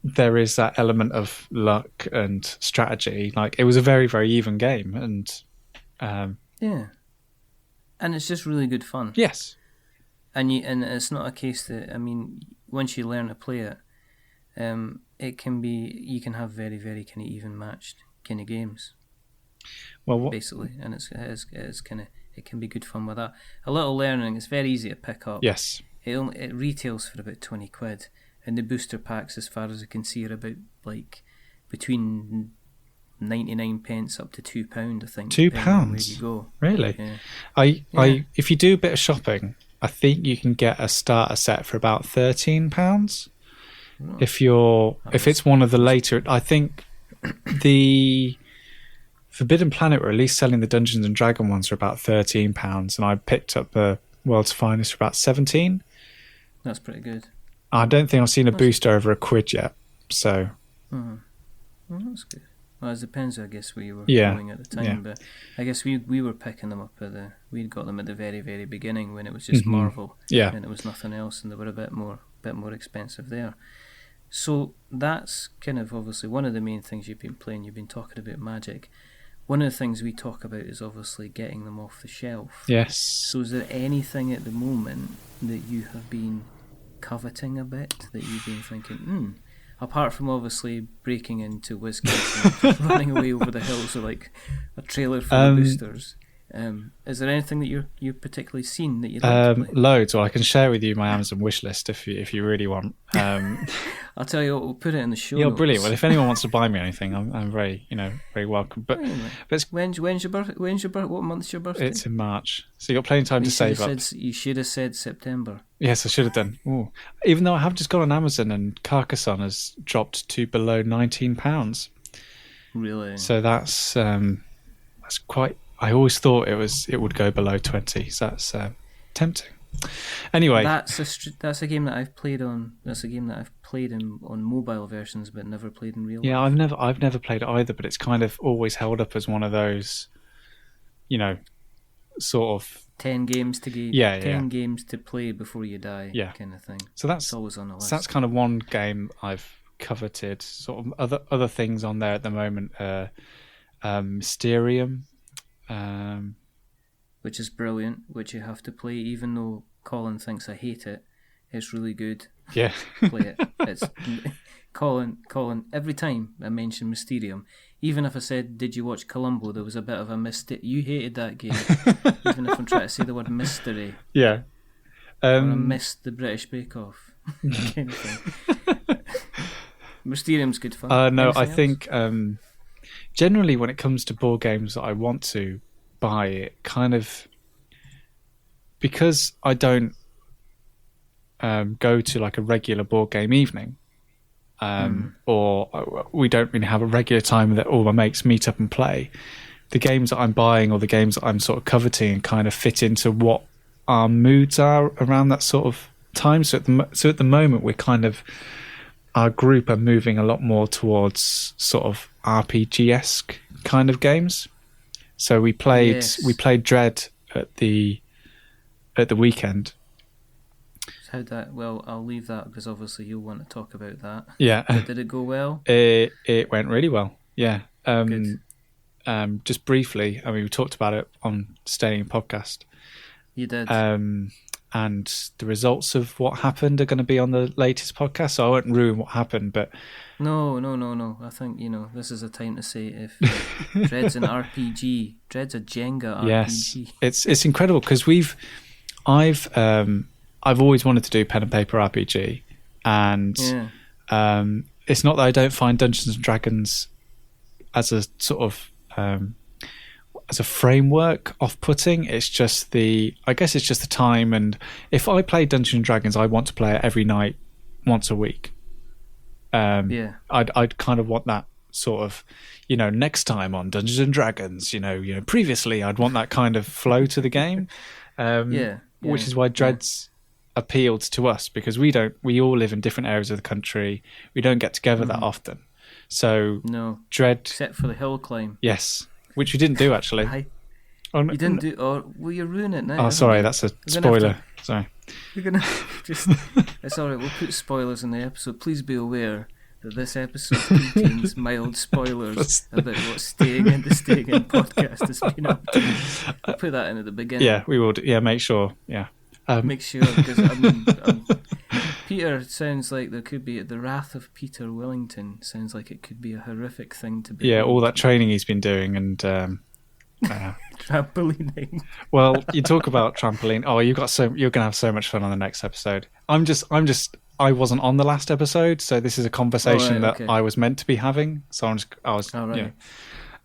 there is that element of luck and strategy. Like, it was a very, very even game, and yeah, and it's just really good fun. Yes. And it's not a case that, I mean, once you learn to play it, it can be, you can have very, very kind of even matched kind of games. Well, basically, and it can be good fun with that. A little learning, it's very easy to pick up. Yes. It retails for about £20, and the booster packs, as far as I can see, are about like between 99p up to £2, I think. £2. Where you go? Really? Yeah. I if you do a bit of shopping, I think you can get a starter set for about £13. Oh. If it's one of the later, I think the Forbidden Planet were at least selling the Dungeons and Dragons ones for about £13, and I picked up the World's Finest for about £17. That's pretty good. I don't think I've seen a booster over £1 yet, so... Well, that's good. Well, it depends, I guess, where you were going at the time, but I guess we were picking them up we'd got them at the very, very beginning when it was just Marvel, and it was nothing else, and they were a bit more expensive there. So that's kind of obviously one of the main things you've been playing. You've been talking about Magic. One of the things we talk about is obviously getting them off the shelf. Yes. So is there anything at the moment that you have been coveting a bit, that you've been thinking, apart from obviously breaking into Wisconsin and running away over the hills with like a trailer full of boosters, is there anything that you've particularly seen that you'd like to play? Loads. Well, I can share with you my Amazon wish list if you really want. I'll tell you what, we'll put it in the show. Yeah, notes. Brilliant. Well, if anyone wants to buy me anything, I'm very, very welcome. But when's your birthday? What month's your birthday? It's in March, so you got plenty of time to save up. You should have said September. Yes, I should have done. Ooh. Even though I have just gone on Amazon and Carcassonne has dropped to below £19. Really? So that's quite. I always thought it would go below 20. So that's tempting. Anyway, that's a game that I've played on. That's a game that I've played on mobile versions, but never played in real life. Yeah, I've never played it either, but it's kind of always held up as one of those, sort of 10 games to game. 10 games to play before you die. Kind of thing. So that's always on the list. So that's kind of one game I've coveted. Sort of other things on there at the moment. Mysterium. Which is brilliant, which you have to play, even though Colin thinks I hate it. It's really good. Yeah. Play it. It's Colin, every time I mention Mysterium, even if I said, did you watch Columbo, there was a bit of a mistake. You hated that game. Even if I'm trying to say the word mystery. Yeah. Or I missed the British Bake Off. Kind of thing. Mysterium's good fun. No, Anything I think generally when it comes to board games that I want to buy, it kind of because I don't go to like a regular board game evening, or we don't really have a regular time that all my mates meet up and play. The games that I'm buying or the games that I'm sort of coveting kind of fit into what our moods are around that sort of time. So at the moment, we're kind of, our group are moving a lot more towards sort of RPG-esque kind of games. So we played Dread at the weekend. How'd that? Well, I'll leave that because obviously you'll want to talk about that. Yeah. But did it go well? It went really well. Yeah. Good. Just briefly, I mean, we talked about it on Staying podcast. You did. And the results of what happened are going to be on the latest podcast, so I won't ruin what happened. But no. I think this is a time to say if Dread's an RPG, Dread's a Jenga RPG. Yes, it's incredible because I've always wanted to do pen and paper RPG, and it's not that I don't find Dungeons and Dragons as a sort of as a framework off-putting. It's just the time, and if I play Dungeons and Dragons, I want to play it every night, once a week. I'd kind of want that sort of, next time on Dungeons and Dragons, previously I'd want that kind of flow to the game. Which is why Dread's appealed to us, because we all live in different areas of the country. We don't get together that often. So no, Dread, except for the hill climb. Yes, which we didn't do actually. You didn't do. Oh, will you ruin it now? Oh, sorry, that's a spoiler. Sorry. We're gonna just. It's all right. We'll put spoilers in the episode. Please be aware that this episode contains mild spoilers about what Staying in podcast has been up to. We'll put that in at the beginning. Yeah, we will. Yeah, make sure. Yeah. Make sure, because Peter sounds like there could be the wrath of Peter Willington. Sounds like it could be a horrific thing to be. Yeah, all that training he's been doing and trampolining. Well, you talk about trampoline. Oh, you're gonna have so much fun on the next episode. I wasn't on the last episode, so this is a conversation that I was meant to be having. So I was. Right. Yeah.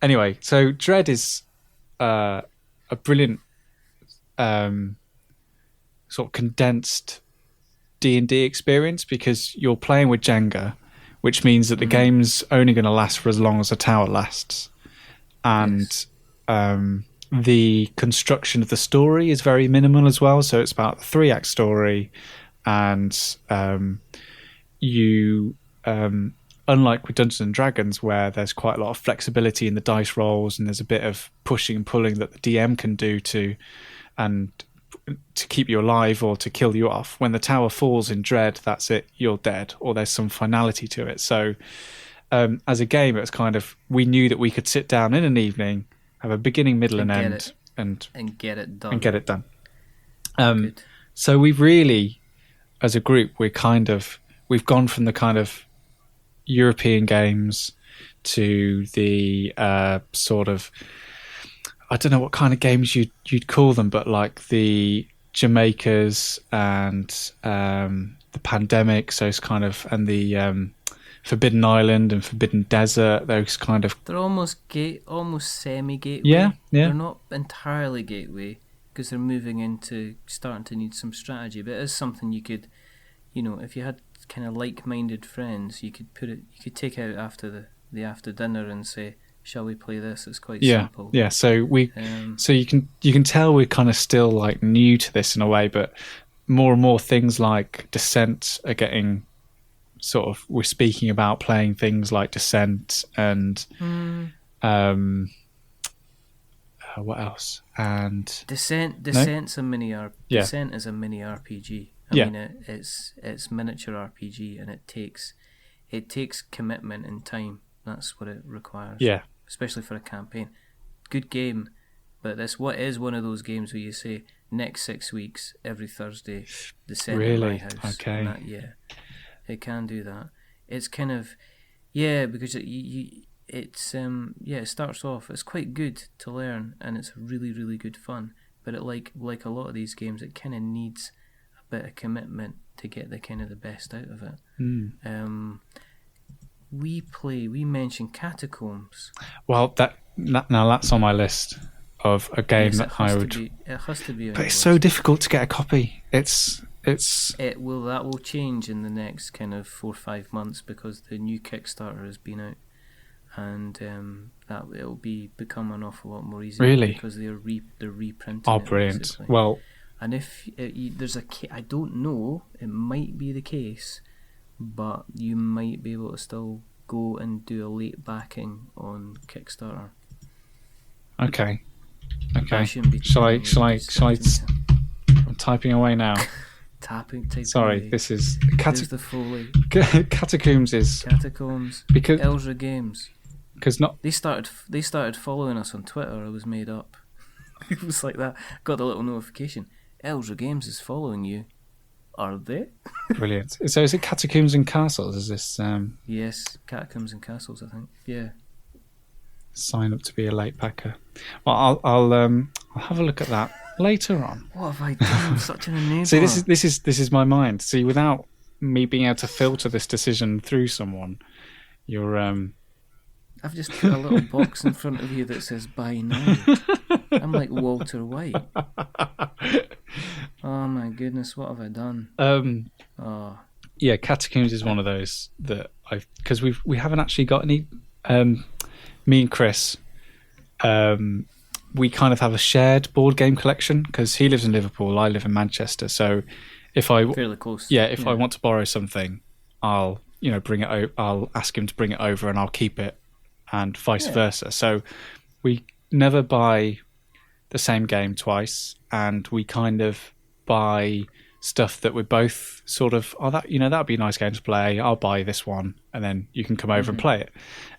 Anyway, so Dread is a brilliant. Sort of condensed D&D experience, because you're playing with Jenga, which means that the game's only going to last for as long as the tower lasts, and the construction of the story is very minimal as well. So it's about a 3-act story, and you unlike with Dungeons and Dragons, where there's quite a lot of flexibility in the dice rolls and there's a bit of pushing and pulling that the DM can do to keep you alive or to kill you off. When the tower falls in Dread, that's it, you're dead, or there's some finality to it. So as a game, it was kind of, we knew that we could sit down in an evening, have a beginning, middle and end, and get it done. So we've really, as a group, we've gone from the kind of European games to the sort of, I don't know what kind of games you'd call them, but like the Jamaicas and the Pandemic, so it's kind of, and the Forbidden Island and Forbidden Desert, those kind of. They're almost semi-gateway. Yeah. They're not entirely gateway, because they're moving into starting to need some strategy, but it is something you could, if you had kind of like-minded friends, you could take out after the after dinner and say, shall we play this? It's quite simple. Yeah. So so you can tell we're kind of still like new to this in a way, but more and more things like Descent are getting sort of. We're speaking about playing things like Descent and what else? And Descent's a mini RPG. Yeah. Descent is a mini RPG. I mean, it's miniature RPG, and it takes commitment and time. That's what it requires. Yeah. Especially for a campaign. Good game, but what is one of those games where you say, next 6 weeks, every Thursday, Descent in my house. Okay. It can do that. It's kind of, because it starts off, it's quite good to learn, and it's really, really good fun. But it like a lot of these games, it kind of needs a bit of commitment to get the kind of the best out of it. We mentioned Catacombs. Well, now that's on my list of a game Yes, that I would. It has to be. But it's so difficult to get a copy. That will change in the next kind of 4 or 5 months because the new Kickstarter has been out, and that it'll become an awful lot more easy. Really? Because they're reprinting. Oh, it, brilliant! basically. Well, and if there's I don't know, it might be the case, but you might be able to still go and do a late backing on Kickstarter. okay. Shall I? I'm typing away now. Typing Sorry, away. this is Here's the Foley. Catacombs is Catacombs. because Elsa Games. Because not They started following us on Twitter. It was made up. It was like that. Got the little notification. Elsa Games is following you. Are they? brilliant. So is it Catacombs and Castles? Is this Yes, Catacombs and Castles, I think. Yeah. sign up to be a late packer? Well, I'll have a look at that later on. What have I done? I'm such an enabler. See, this is my mind. See, without me being able to filter this decision through someone, you're I've just put a little box in front of you that says buy now. I'm like Walter White. Oh my goodness, what have I done? Yeah, Catacombs is one of those that because we haven't actually got any. Me and Chris, we kind of have a shared board game collection because he lives in Liverpool, I live in Manchester. So if I fairly close, I want to borrow something, I'll bring it. I'll ask him to bring it over, and I'll keep it, and vice versa. So we never buy the same game twice, and we kind of buy stuff that we're both sort of that'd be a nice game to play. I'll buy this one, and then you can come over and play it.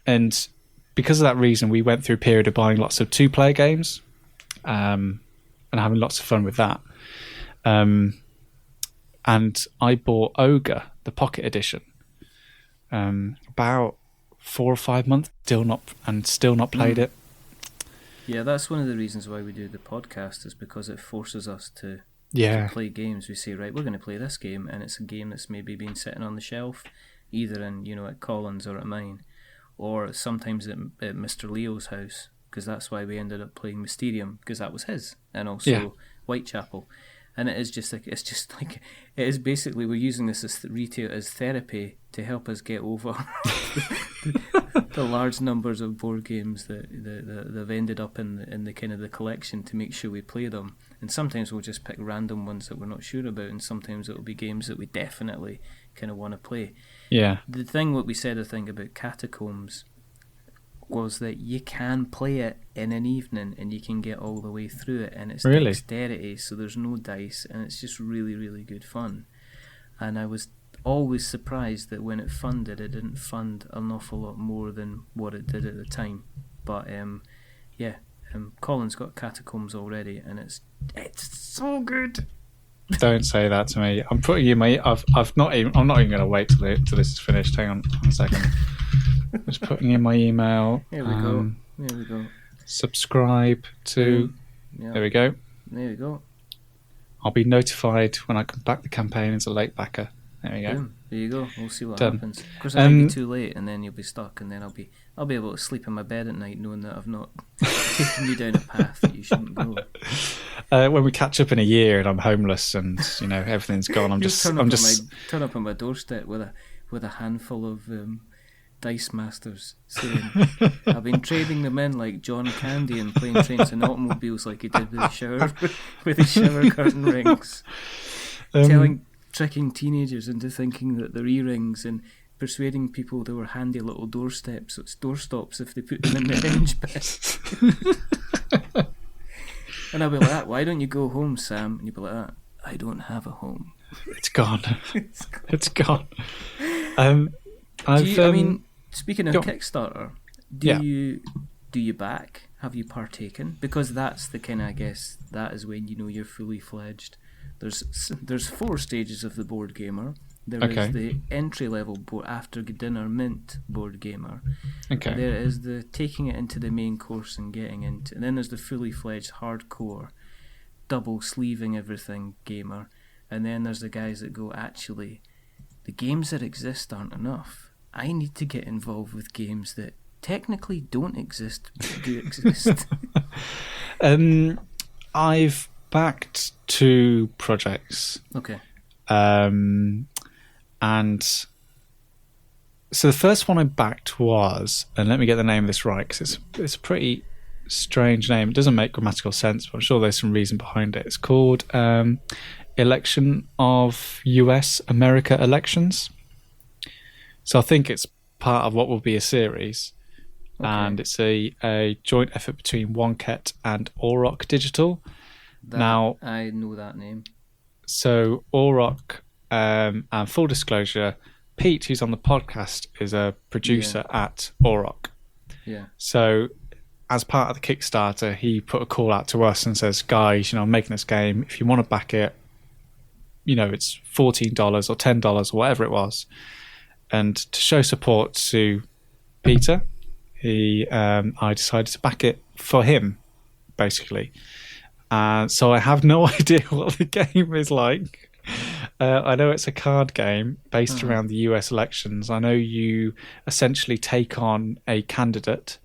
And because of that reason, we went through a period of buying lots of 2-player games, and having lots of fun with that. And I bought Ogre, the Pocket Edition, about 4 or 5 months, still not played it. Yeah, that's one of the reasons why we do the podcast, is because it forces us to play games. We say, right, we're going to play this game, and it's a game that's maybe been sitting on the shelf, either in at Colin's or at mine, or sometimes at Mr. Leo's house, because that's why we ended up playing Mysterium, because that was his, and also Whitechapel. And it is basically, we're using this as retail as therapy to help us get over the large numbers of board games that have ended up in the kind of the collection, to make sure we play them. And sometimes we'll just pick random ones that we're not sure about, and sometimes it'll be games that we definitely kind of want to play. Yeah. The thing what we said, I think, about Catacombs was that you can play it in an evening and you can get all the way through it, and it's dexterity, so there's no dice, and it's just really, really good fun. And I was always surprised that when it funded, it didn't fund an awful lot more than what it did at the time. But Colin's got Catacombs already, and it's so good. Don't say that to me. I'm putting you my. I'm not even going to wait till this is finished. Hang on a second. Just putting in my email. Here we go. There we go. Subscribe to. Yeah. There we go. There we go. I'll be notified when I come back the campaign as a late backer. There we go. Boom. There you go. We'll see what Done. happens. Of course, it might be too late, and then you'll be stuck, and then I'll be able to sleep in my bed at night, knowing that I've not taken you down a path that you shouldn't go. When we catch up in a year and I'm homeless and everything's gone, I'm just turn up on my doorstep with a handful of dice masters, saying, "I've been trading them in like John Candy and playing trains and automobiles like he did with the shower curtain rings, tricking teenagers into thinking that they're earrings, and persuading people they were handy little doorstops if they put them in the hinge bit." And I'll be like that. "Why don't you go home, Sam?" And you'll be like that. "I don't have a home. It's gone. It's gone." Speaking of Kickstarter, do you back? Have you partaken? Because that's the kind of, I guess, that is when you're fully fledged. There's 4 stages of the board gamer. There is the entry level after dinner mint board gamer. Okay. There is the taking it into the main course and getting into, and then there's the fully fledged hardcore, double sleeving everything gamer, and then there's the guys that go, actually, the games that exist aren't enough. I need to get involved with games that technically don't exist but do exist. I've backed 2 projects. Okay. And so the first one I backed was, and let me get the name of this right, because it's a pretty strange name. It doesn't make grammatical sense, but I'm sure there's some reason behind it. It's called Election of US America Elections. So I think it's part of what will be a series. Okay. And it's a joint effort between Wonket and Auroch Digital. Now, I know that name. So Auroch, and full disclosure, Pete, who's on the podcast, is a producer at Auroch. Yeah. So as part of the Kickstarter, he put a call out to us and says, guys, I'm making this game. If you want to back it, it's $14 or $10 or whatever it was. And to show support to Peter, I decided to back it for him, basically. So I have no idea what the game is like. I know it's a card game based around the US elections. I know you essentially take on a candidate.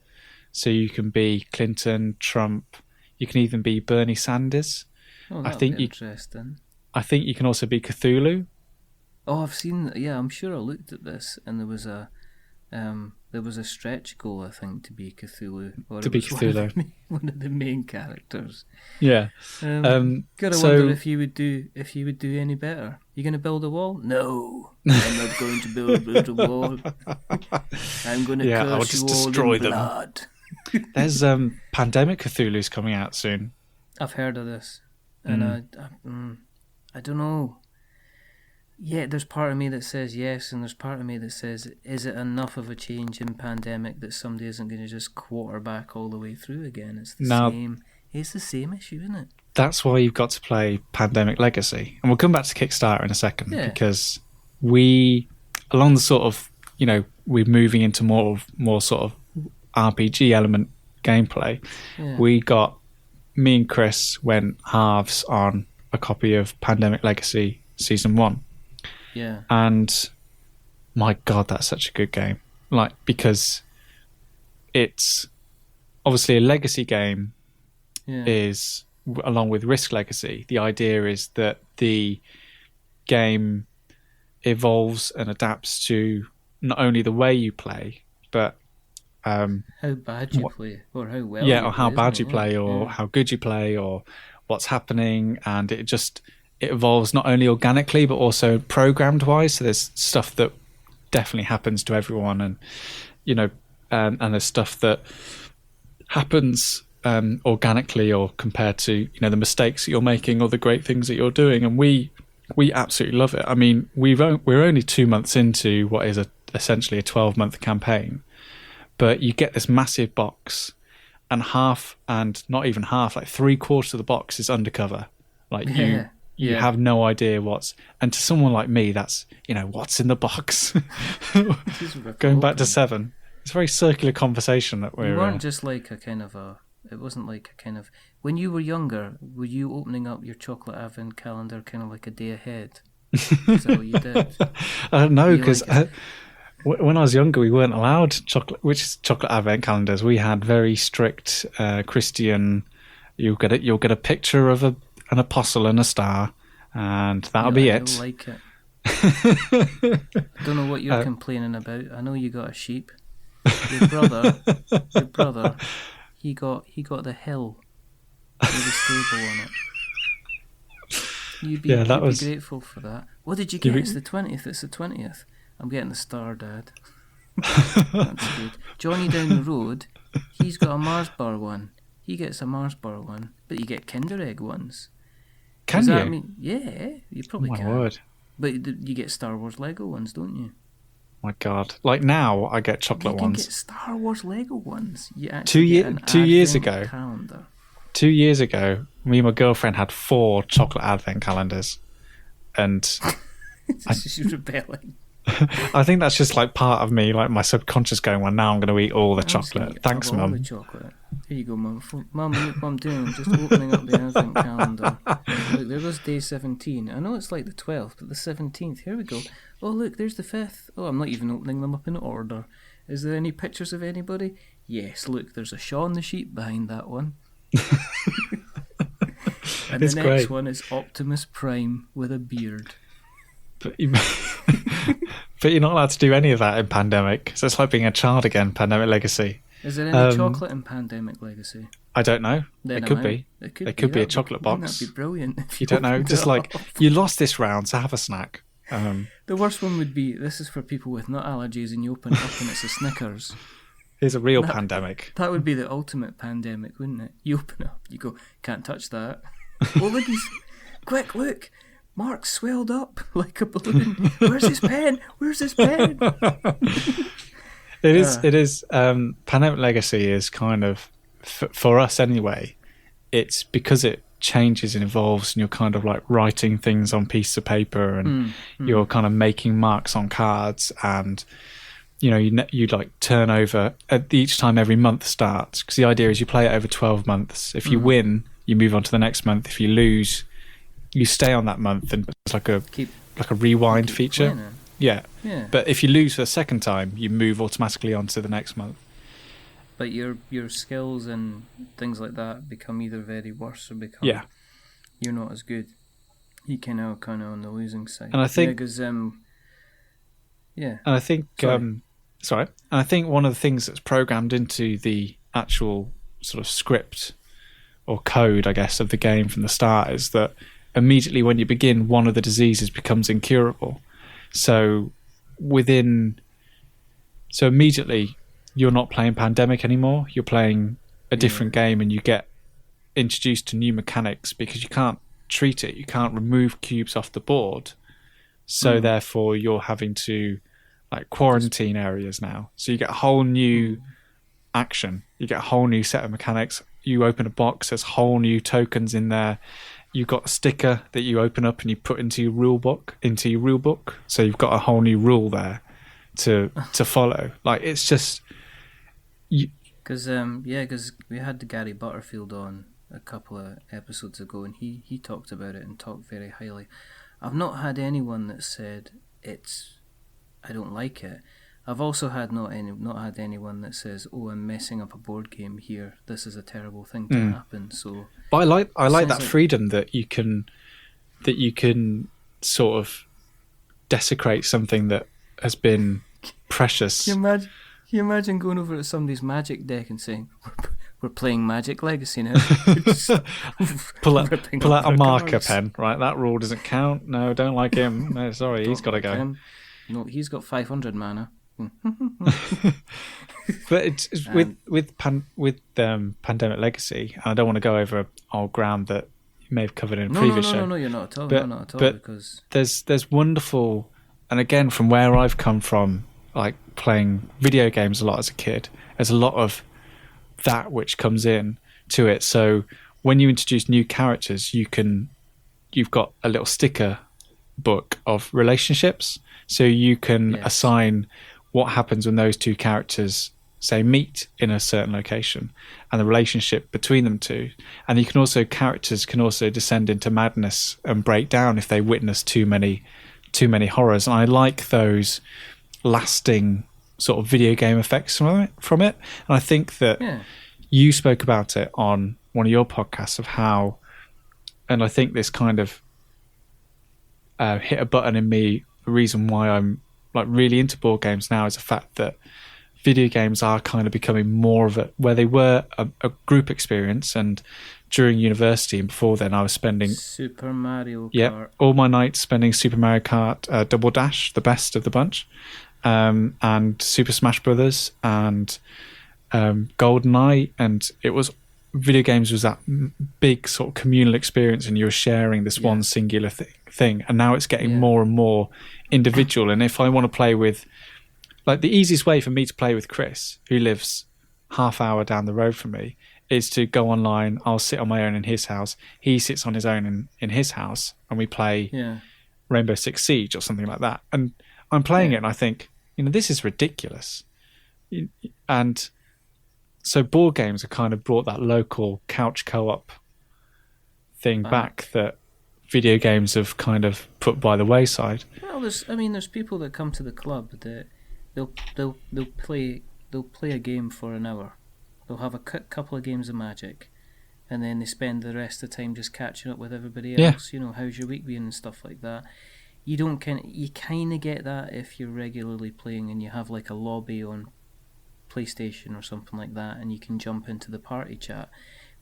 So you can be Clinton, Trump. You can even be Bernie Sanders. Oh, that'd be interesting. I think you can also be Cthulhu. Oh, I've seen. Yeah, I'm sure I looked at this, and there was a stretch goal, I think, to be Cthulhu. Or to be Cthulhu, one of the main characters. Yeah. Gotta wonder if you would do any better. You going to build a wall? No, I'm not going to build a wall. I'm going to curse you all in blood. There's Pandemic Cthulhu's coming out soon. I've heard of this, and I don't know. Yeah, there's part of me that says yes, and there's part of me that says, is it enough of a change in Pandemic that somebody isn't going to just quarterback all the way through again? It's the same issue, isn't it? That's why you've got to play Pandemic Legacy. And we'll come back to Kickstarter in a second, because we, along the sort of, we're moving into more sort of RPG element gameplay. Yeah. Me and Chris went halves on a copy of Pandemic Legacy Season 1. Yeah. And my God, that's such a good game. Because it's obviously a legacy game is, along with Risk Legacy, the idea is that the game evolves and adapts to not only the way you play, but how bad you play, or how well you play. Or how bad you play, or how good you play, or what's happening. And it evolves not only organically but also programmed wise. So there's stuff that definitely happens to everyone, and and there's stuff that happens organically or compared to the mistakes that you're making or the great things that you're doing. And we absolutely love it. I mean, we're only 2 months into what is essentially a 12-month campaign, but you get this massive box, and not even half, like 3/4 of the box is undercover. You have no idea and to someone like me, that's, what's in the box. Going back to 7, it's a very circular conversation that we're... You weren't just like it wasn't like a kind of... When you were younger, were you opening up your chocolate advent calendar kind of like a day ahead? Is that what you did? I don't know, because when I was younger, we weren't allowed chocolate advent calendars. We had very strict Christian... You'll get a picture of an apostle and a star, and that'll be it. I don't like it. I don't know what you're complaining about. I know you got a sheep. Your brother, he got the hill with a stable on it. You'd be grateful for that. What did you get? It's the 20th. It's the 20th. I'm getting the star, Dad. That's good. Johnny down the road, he's got a Mars bar one. He gets a Mars bar one, but you get Kinder Egg ones. Can you? Yeah, you probably can. My word. But you get Star Wars Lego ones, don't you? My God. Now I get chocolate ones. You can get Star Wars Lego ones. You 2 years ago. Calendar. 2 years ago, me and my girlfriend had 4 chocolate advent calendars. And... She's rebelling. I think that's just part of me, my subconscious going, well, now I'm going to eat all the chocolate. Thanks, Mum. All the chocolate. Here you go, Mum. Mum, look what I'm doing. I'm just opening up the advent calendar. Look, there was day 17. I know it's like the 12th, but the 17th. Here we go. Oh, look, there's the 5th. Oh, I'm not even opening them up in order. Is there any pictures of anybody? Yes, look, there's a Shaun the Sheep behind that one. And It's the next great. one is Optimus Prime with a beard. But, but you're not allowed to do any of that in Pandemic. So it's like being a child again, Pandemic Legacy. Is there any chocolate in Pandemic Legacy? I don't know. Then It could be. It could be a chocolate box. Wouldn't that be brilliant? If You don't know. opened Just it like, up? you lost this round, so have a snack. The worst one would be, this is for people with nut allergies, and you open it up and it's a Snickers. Here's a real pandemic. That would be the ultimate pandemic, wouldn't it? You open it up, you go, can't touch that. Oh, look, quick, look. Mark's swelled up like a balloon. Where's his pen? Where's his pen? It is. Pandemic Legacy is kind of, for us anyway, it's because it changes and evolves and you're kind of like writing things on pieces of paper and you're kind of making marks on cards and you like turn over at each time every month starts, because the idea is you play it over 12 months. If you win, you move on to the next month. If you lose, you stay on that month, and it's like a rewind feature. Yeah. But if you lose for the second time, you move automatically on to the next month. But your skills and things like that become either very worse or become you're not as good. You kind of on the losing side. And I think And I think and I think one of the things that's programmed into the actual sort of script or code, I guess, of the game from the start is that immediately when you begin, one of the diseases becomes incurable. So immediately you're not playing Pandemic anymore. You're playing a different game, and you get introduced to new mechanics because you can't treat it. You can't remove cubes off the board. So therefore you're having to like quarantine areas now. So you get a whole new action. You get a whole new set of mechanics. You open a box, there's whole new tokens in there. You've got a sticker that you open up and you put into your rule book. So you've got a whole new rule there to follow. Like, it's just because we had the Gary Butterfield on a couple of episodes ago, and he talked about it and talked very highly. I've not had anyone that said I don't like it. I've also not had anyone that says, "Oh, I'm messing up a board game here. This is a terrible thing to happen." So, but I like that freedom that you can sort of desecrate something that has been precious. Can you imagine going over to somebody's Magic deck and saying, "We're playing Magic Legacy now." pull out a marker cards. Pen, right? That rule doesn't count. No, don't like him. No, sorry, he's got to go. Him. No, he's got 500 mana. But it's with Pandemic Legacy, and I don't want to go over old ground that you may have covered in a previous show. No, you're not at all. But, not at all. But because there's wonderful, and again from where I've come from, like playing video games a lot as a kid, there's a lot of that which comes in to it. So when you introduce new characters, you've got a little sticker book of relationships, so you can assign what happens when those two characters say meet in a certain location and the relationship between them two. And you can also, characters can also descend into madness and break down if they witness too many horrors. And I like those lasting sort of video game effects from it. And I think that you spoke about it on one of your podcasts of how, and I think this kind of hit a button in me. The reason why I'm like really into board games now is the fact that video games are kind of becoming more of where they were a group experience, and during university and before then I was spending Super Mario Kart. All my nights spending Super Mario Kart Double Dash, the best of the bunch, and Super Smash Brothers and GoldenEye, and it was video games was that big sort of communal experience, and you were sharing this one singular thing, and now it's getting more and more individual. And if I want to play with, like, the easiest way for me to play with Chris, who lives half hour down the road from me, is to go online. I'll sit on my own in his house, he sits on his own in his house, and we play Rainbow Six Siege or something like that. And I'm playing it and I think, this is ridiculous. And so board games have kind of brought that local couch co-op thing back that video games have kind of put by the wayside. Well, there's people that come to the club that they'll play a game for an hour. They'll have a couple of games of Magic, and then they spend the rest of the time just catching up with everybody Yeah. else. How's your week been and stuff like that. You kind of get that if you're regularly playing and you have like a lobby on PlayStation or something like that, and you can jump into the party chat.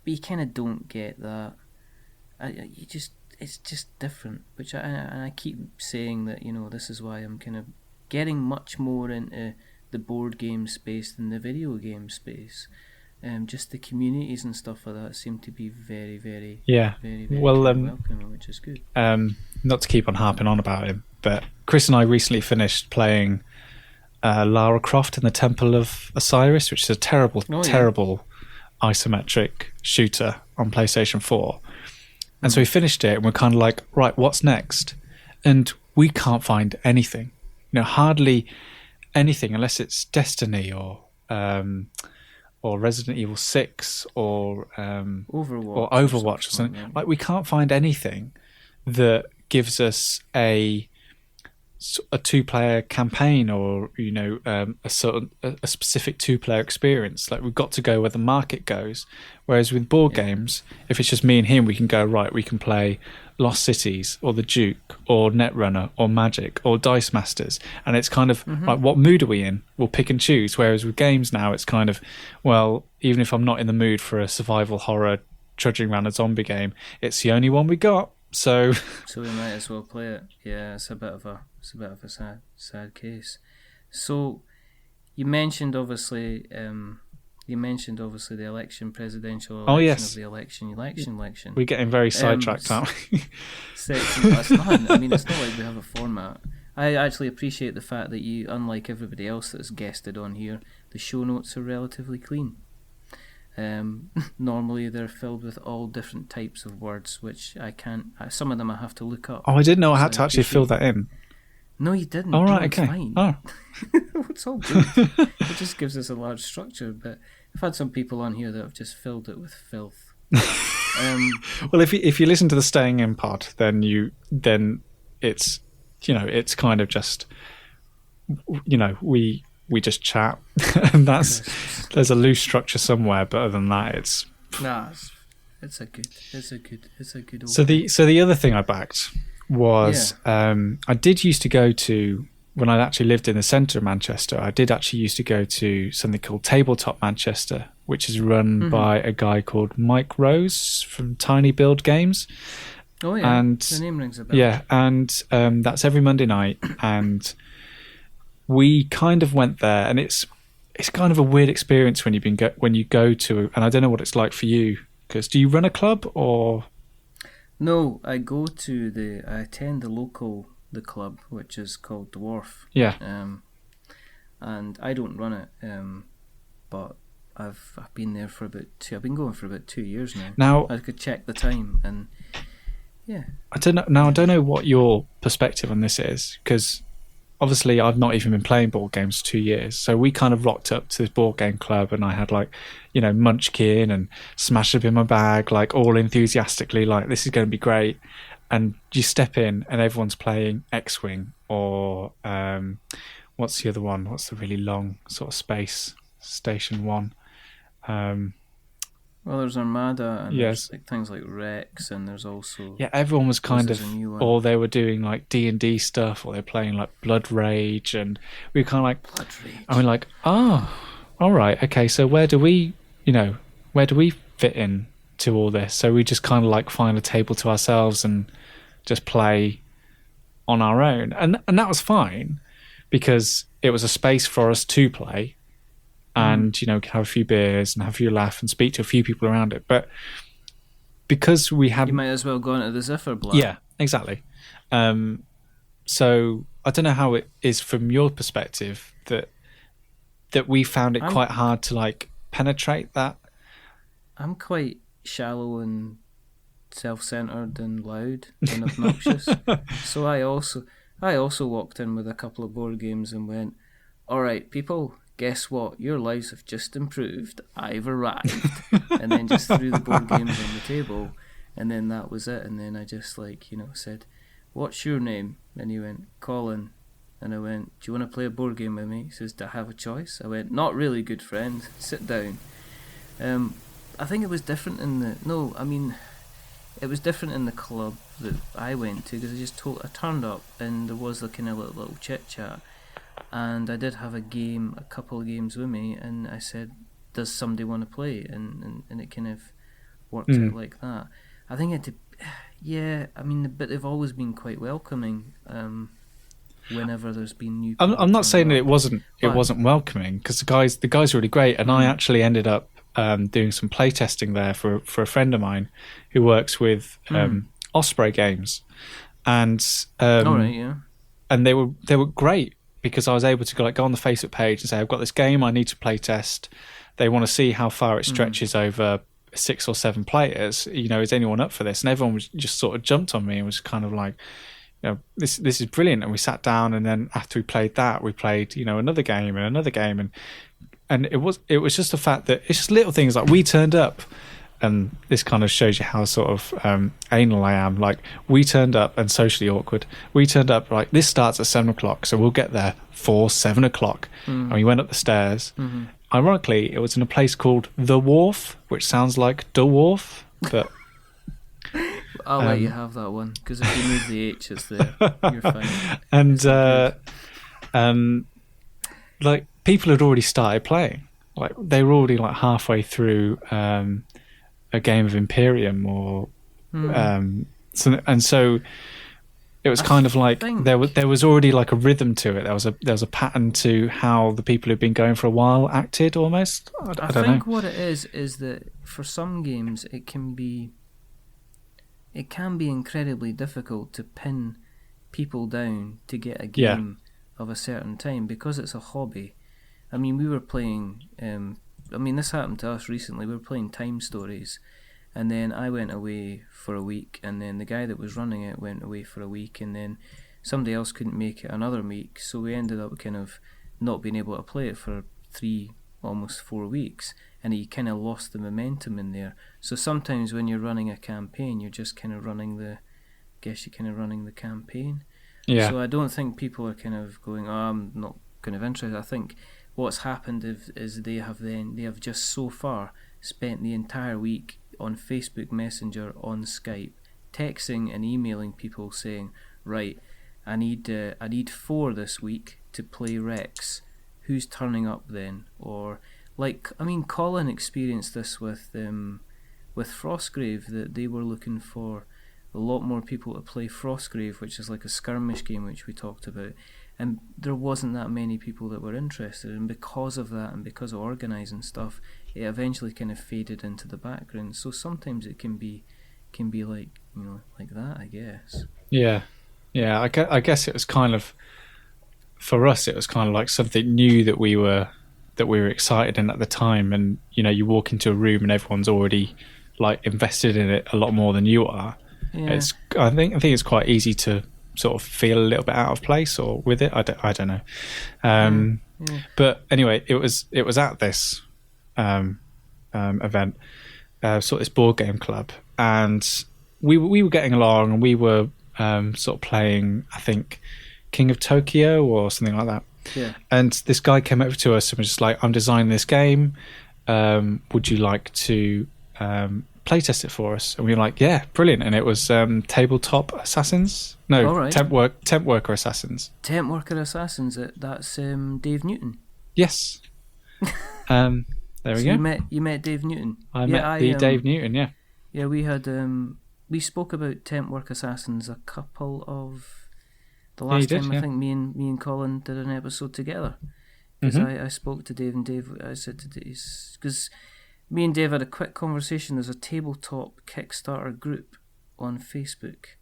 But you kind of don't get that. It's just different. Which I keep saying that this is why I'm kind of getting much more into the board game space than the video game space. Just the communities and stuff like that seem to be very, very, Yeah. very, very Well, welcoming, which is good. Not to keep on harping on about him, but Chris and I recently finished playing Lara Croft in the Temple of Osiris, which is a terrible isometric shooter on PlayStation 4. And so we finished it and we're kind of like, right, what's next? And we can't find anything. Hardly anything unless it's Destiny or Resident Evil 6 or Overwatch or something. Like, we can't find anything that gives us a 2-player campaign or a specific 2-player experience. Like, we've got to go where the market goes. Whereas with board games, if it's just me and him, we can go, right, we can play Lost Cities or The Duke or Netrunner or Magic or Dice Masters, and it's kind of like, what mood are we in? We'll pick and choose. Whereas with games now, it's kind of, well, even if I'm not in the mood for a survival horror trudging around a zombie game, it's the only one we got. So we might as well play it. Yeah, it's a bit of a sad case. So you mentioned obviously the election, presidential election of the election. We're getting very sidetracked, aren't we? That's fine. I mean, it's not like we have a format. I actually appreciate the fact that you, unlike everybody else that's guested on here, the show notes are relatively clean. Normally they're filled with all different types of words, which I can't. Some of them I have to look up. Oh, I didn't know I had to actually fill that in. No, you didn't. All right, okay. It's fine. Oh, it's all good. It just gives us a large structure. But I've had some people on here that have just filled it with filth. Well, if you listen to the Staying In pod, then it's it's kind of just we just chat, and there's a loose structure somewhere, but other than that, it's a good. So the other thing I backed was I did used to go to, when I actually lived in the centre of Manchester, I did actually used to go to something called Tabletop Manchester, which is run by a guy called Mike Rose from Tiny Build Games. Oh yeah, and the name rings a bell. Yeah, and that's every Monday night, and we kind of went there, and it's kind of a weird experience when you go to, and I don't know what it's like for you, because do you run a club or? No, I attend the club, which is called Dwarf. Yeah. And I don't run it, but I've been there for I've been going for about 2 years now. Now I could check the time, and yeah. I don't know what your perspective on this is, because obviously I've not even been playing board games for 2 years. So we kind of rocked up to this board game club, and I had Munchkin and Smash Up in my bag, all enthusiastically, this is going to be great. And you step in and everyone's playing X-Wing or what's the other one? What's the really long sort of space station one? Well, there's Armada, and yes, there's things like Rex, and there's also everyone was kind of, or they were doing D&D stuff, or they're playing Blood Rage, and we were kind of Blood Rage. I mean, all right, okay, so where do we fit in to all this? So we just kind of find a table to ourselves and just play on our own, and that was fine because it was a space for us to play. And have a few beers and have a few laugh and speak to a few people around it. But because we had, you might as well go into the Zifferblatt. Yeah, exactly. So I don't know how it is from your perspective that we found it quite hard to penetrate that. I'm quite shallow and self-centered and loud and obnoxious. So I also walked in with a couple of board games and went, "All right, people. Guess what? Your lives have just improved. I've arrived." And then just threw the board games on the table, and then that was it. And then I just said, "What's your name?" And he went, "Colin." And I went, "Do you want to play a board game with me?" He says, "Do I have a choice?" I went, "Not really, good friend. Sit down." I think it was different in the no. I mean, it was different in the club that I went to because I turned up and there was the kind of little chit chat, and I did have a couple of games with me, and I said, "Does somebody want to play?" And it kind of worked out like that. I think yeah. I mean, but they've always been quite welcoming. Whenever there's been new people. I'm not saying that it wasn't welcoming, because the guys are really great, and I actually ended up doing some playtesting there for a friend of mine who works with Osprey Games, and and they were great because I was able to go on the Facebook page and say, I've got this game I need to playtest. They want to see how far it stretches over 6 or 7 players. Is anyone up for this? And everyone was just sort of jumped on me and was kind of like, this is brilliant. And we sat down, and then after we played that, we played another game and another game, and it was just the fact that it's just little things like we turned up, and this kind of shows you how sort of anal I am. Like, we turned up and socially awkward. We turned up like, this starts at 7:00, so we'll get there for 7:00, and we went up the stairs. Ironically, it was in a place called The Wharf, which sounds like the wharf, but. I'll let you have that one, because if you move the H's there, you're fine. And like, people had already started playing. Like, they were already like halfway through a game of Imperium, or so it was kind of like there was already like a rhythm to it. There was a pattern to how the people who'd been going for a while acted, almost. I don't know. What it is that for some games it can be incredibly difficult to pin people down to get a game of a certain time, because it's a hobby. I mean, we were playing, this happened to us recently. We were playing Time Stories, and then I went away for a week, and then the guy that was running it went away for a week, and then somebody else couldn't make it another week, so we ended up kind of not being able to play it for 3, almost 4 weeks, and you kind of lost the momentum in there. So sometimes when you're running a campaign, you're just kind of running the campaign. Yeah. So I don't think people are kind of going, oh, I'm not kind of interested. I think what's happened is they have just so far spent the entire week on Facebook Messenger, on Skype, texting and emailing people saying, right, I need 4 this week to play Rex. Who's turning up then? Or Colin experienced this with Frostgrave, that they were looking for a lot more people to play Frostgrave, which is like a skirmish game which we talked about, and there wasn't that many people that were interested, and because of that and because of organising stuff, it eventually kind of faded into the background. So sometimes it can be like, like that, I guess. Yeah. I guess it was kind of, for us, it was kind of like something new that we were excited in at the time, and you walk into a room and everyone's already like invested in it a lot more than you are. Yeah. I think it's quite easy to sort of feel a little bit out of place or with it. I don't know. But anyway, it was at this event, sort of this board game club, and we were getting along, and we were sort of playing, I think, King of Tokyo or something like that. Yeah. And this guy came over to us and was just like, I'm designing this game. Would you like to playtest it for us? And we were like, yeah, brilliant. And it was Tabletop Assassins. No, right. Temp Worker Assassins. Temp Worker Assassins. That's Dave Newton. Yes. There we go. You met Dave Newton. I met Dave Newton. Yeah. Yeah, we had we spoke about Temp Work Assassins a couple of. The last time, I think me and Colin did an episode together, because I spoke to Dave, and I said to Dave, because me and Dave had a quick conversation. There's a tabletop Kickstarter group on Facebook,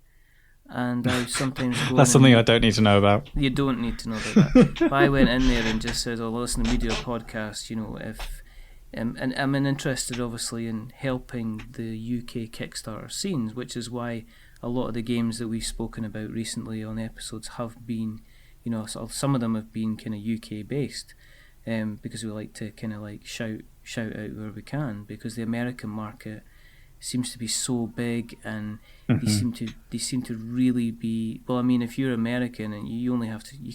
and I sometimes go. That's something I don't need to know about. You don't need to know about that. But I went in there and just said, "Oh, listen to Media Podcast. If and I'm interested, obviously, in helping the UK Kickstarter scenes, which is why." A lot of the games that we've spoken about recently on episodes have been, some of them have been kind of UK based, because we like to kind of like shout out where we can, because the American market seems to be so big, and they seem to really be. Well, I mean, if you're American and you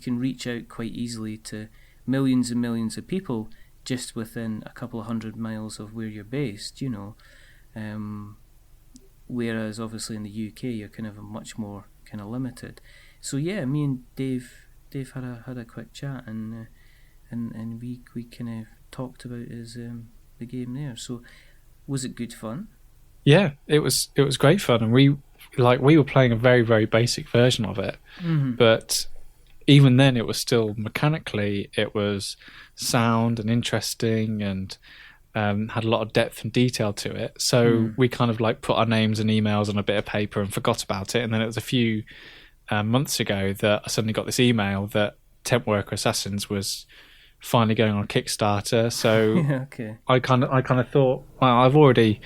can reach out quite easily to millions and millions of people, just within a couple of 100 miles of where you're based, you know. Whereas obviously in the UK you're kind of much more kind of limited. So yeah, me and Dave had a quick chat, and we kind of talked about the game there. So was it good fun? Yeah, it was great fun, and we were playing a very, very basic version of it, but even then it was still mechanically, it was sound and interesting, and had a lot of depth and detail to it. So we kind of like put our names and emails on a bit of paper and forgot about it. And then it was a few months ago that I suddenly got this email that Temp Worker Assassins was finally going on Kickstarter. So okay. I kind of thought, well, I've already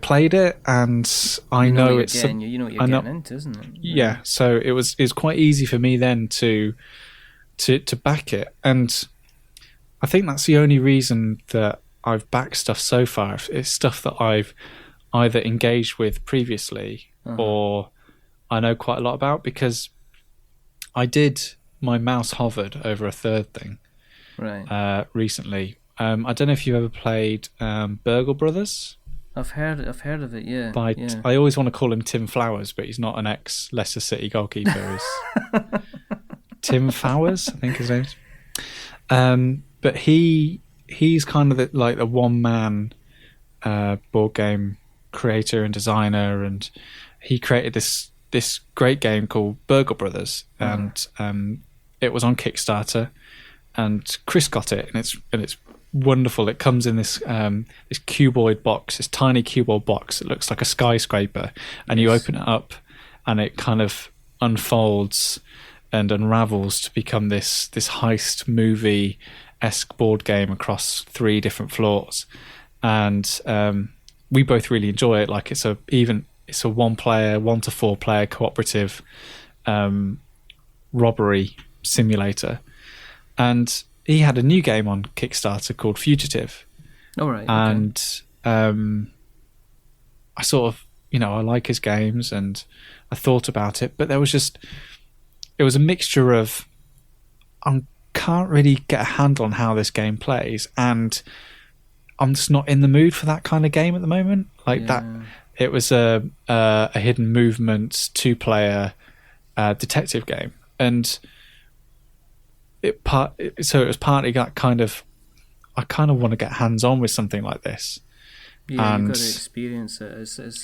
played it, and I know it's you know what you're getting into, isn't it? Yeah. So it was quite easy for me then to back it, and I think that's the only reason that I've backed stuff so far. It's stuff that I've either engaged with previously or I know quite a lot about, because I did my mouse hovered over a third thing recently. I don't know if you've ever played Burgle Brothers. I've heard of it, yeah. I always want to call him Tim Flowers, but he's not an ex-Leicester City goalkeeper. He's Tim Flowers, I think his name is. But he's kind of like a one-man board game creator and designer, and he created this great game called Burgle Brothers, and it was on Kickstarter, and Chris got it, and it's wonderful. It comes in this this cuboid box, this tiny cuboid box. It looks like a skyscraper, and you open it up, and it kind of unfolds and unravels to become this heist movie-esque board game across 3 different floors. And we both really enjoy it. Like it's a 1-player, 1 to 4 player cooperative robbery simulator. And he had a new game on Kickstarter called Fugitive. All right. And I sort of, I like his games, and I thought about it, but it was a mixture of, I can't really get a handle on how this game plays, and I'm just not in the mood for that kind of game at the moment. That, it was a hidden movement 2-player detective game, and it was partly that kind of, I kind of want to get hands on with something like this. Yeah, you've got to experience it.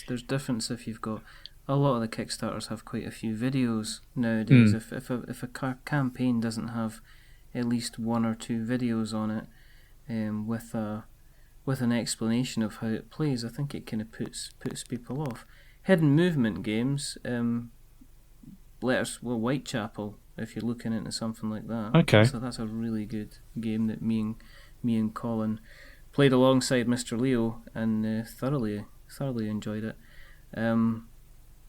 There's difference if you've got. A lot of the Kickstarters have quite a few videos nowadays. If a campaign doesn't have at least 1 or 2 videos on it, with an explanation of how it plays, I think it kind of puts people off. Hidden movement games, Whitechapel, if you're looking into something like that. Okay. So that's a really good game that me and Colin played alongside Mr. Leo, and thoroughly enjoyed it.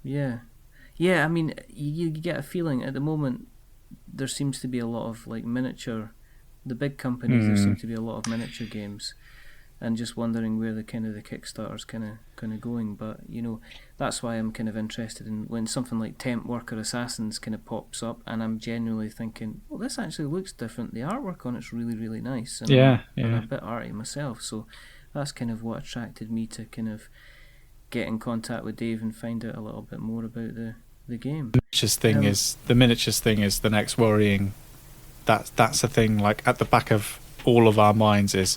Yeah. I mean, you get a feeling at the moment there seems to be a lot of like miniature. The big companies, there seem to be a lot of miniature games, and just wondering where the Kickstarter's kind of going. But that's why I'm kind of interested in when something like Temp Worker Assassins kind of pops up, and I'm genuinely thinking, well, this actually looks different. The artwork on it's really, really nice, and I'm a bit arty myself, so that's kind of what attracted me to kind of get in contact with Dave and find out a little bit more about the game. The miniatures thing is the next worrying. That's the thing, like at the back of all of our minds is.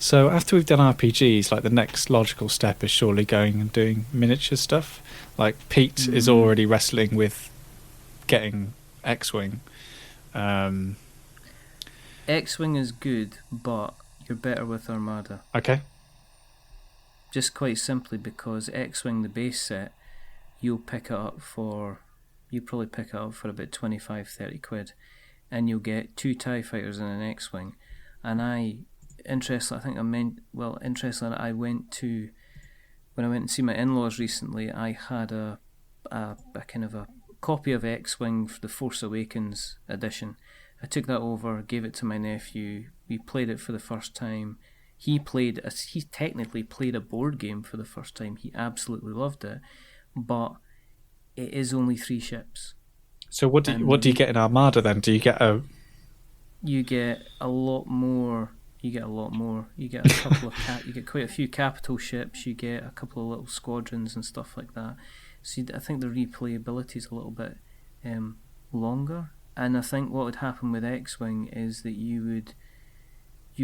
So after we've done RPGs, like the next logical step is surely going and doing miniature stuff. Like Pete is already wrestling with getting X-Wing. X-Wing is good, but you're better with Armada. Okay. Just quite simply because X-Wing, the base set, you'll probably pick it up for about 25-30 quid, and you'll get 2 TIE fighters and an X-Wing. And when I went to see my in-laws recently, I had a kind of a copy of X-Wing for the Force Awakens edition. I took that over, gave it to my nephew. We played it for the first time. He technically played a board game for the first time. He absolutely loved it, but it is only 3 ships. So what do you get in Armada then? Do you get You get a lot more. You get a lot more. You get a couple of you get quite a few capital ships. You get a couple of little squadrons and stuff like that. So I think the replayability is a little bit longer. And I think what would happen with X-Wing is that you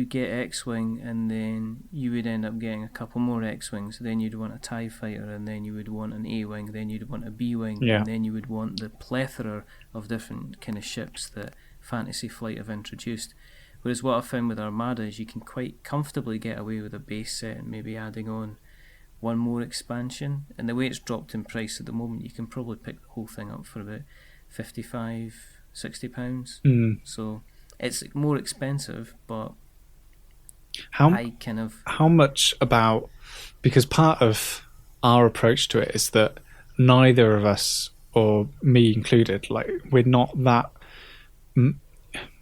get X-Wing, and then you would end up getting a couple more X-Wings. Then you'd want a TIE fighter, and then you would want an A-Wing, then you'd want a B-Wing, and then you would want the plethora of different kind of ships that Fantasy Flight have introduced. Whereas what I've found with Armada is you can quite comfortably get away with a base set and maybe adding on one more expansion. And the way it's dropped in price at the moment, you can probably pick the whole thing up for about £55-60. So it's more expensive, but how much about, because part of our approach to it is that neither of us, or me included, like, we're not that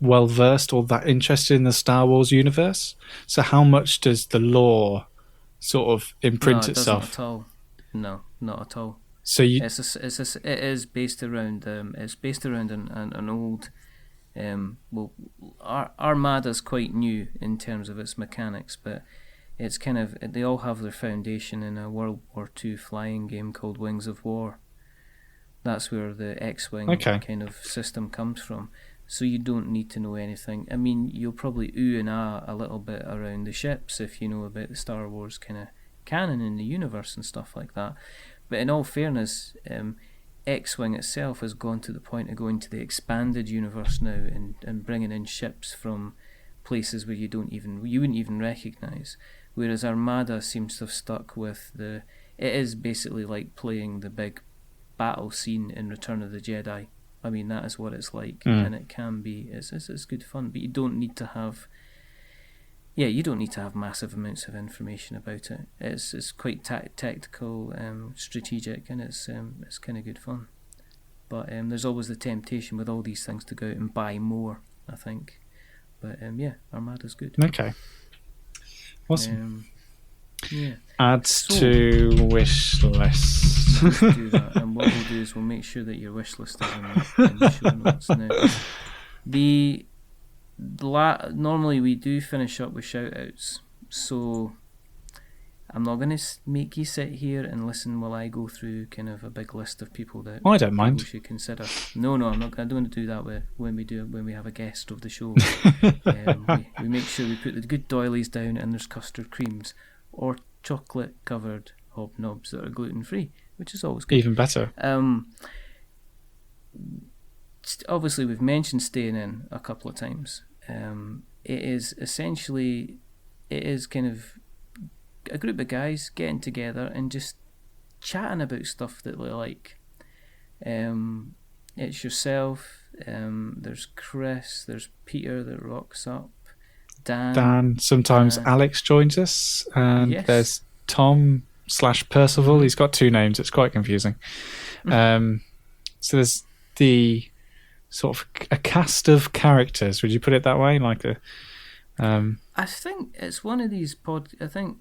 well versed or that interested in the Star Wars universe. So how much does the lore sort of imprint itself? Not at all. No, not at all. So it is based around an old Armada's quite new in terms of its mechanics, but it's kind of, they all have their foundation in a World War II flying game called Wings of War. That's where the X-Wing kind of system comes from. So you don't need to know anything. I mean, you'll probably ooh and ah a little bit around the ships if you know about the Star Wars kind of canon in the universe and stuff like that. But in all fairness, X-Wing itself has gone to the point of going to the expanded universe now and bringing in ships from places where you wouldn't even recognise. Whereas Armada seems to have stuck with it is basically like playing the big battle scene in Return of the Jedi. I mean, that is what it's like, and it can be. It's good fun, but you don't need to have. Yeah, you don't need to have massive amounts of information about it. It's quite tactical, strategic, and it's kind of good fun. But there's always the temptation with all these things to go out and buy more, I think. But Armada's good. Okay. Awesome. Adds So, to wish list. do that, and what we'll do is we'll make sure that your wish list is in the show notes. Now, normally we do finish up with shout outs, so I'm not going to make you sit here and listen while I go through kind of a big list of people that I don't mind. You should consider. No, I'm not. I don't want to do that when we have a guest of the show. We make sure we put the good doilies down, and there's custard creams or chocolate covered hobnobs that are gluten free, which is always good. Even better. Obviously, we've mentioned staying in a couple of times. It is kind of a group of guys getting together and just chatting about stuff that they like. It's yourself, there's Chris, there's Peter that rocks up, Dan, sometimes Alex joins us, and there's Tom/Percival. He's got two names, it's quite confusing. So there's the sort of a cast of characters, would you put it that way? Like I think it's one of these I think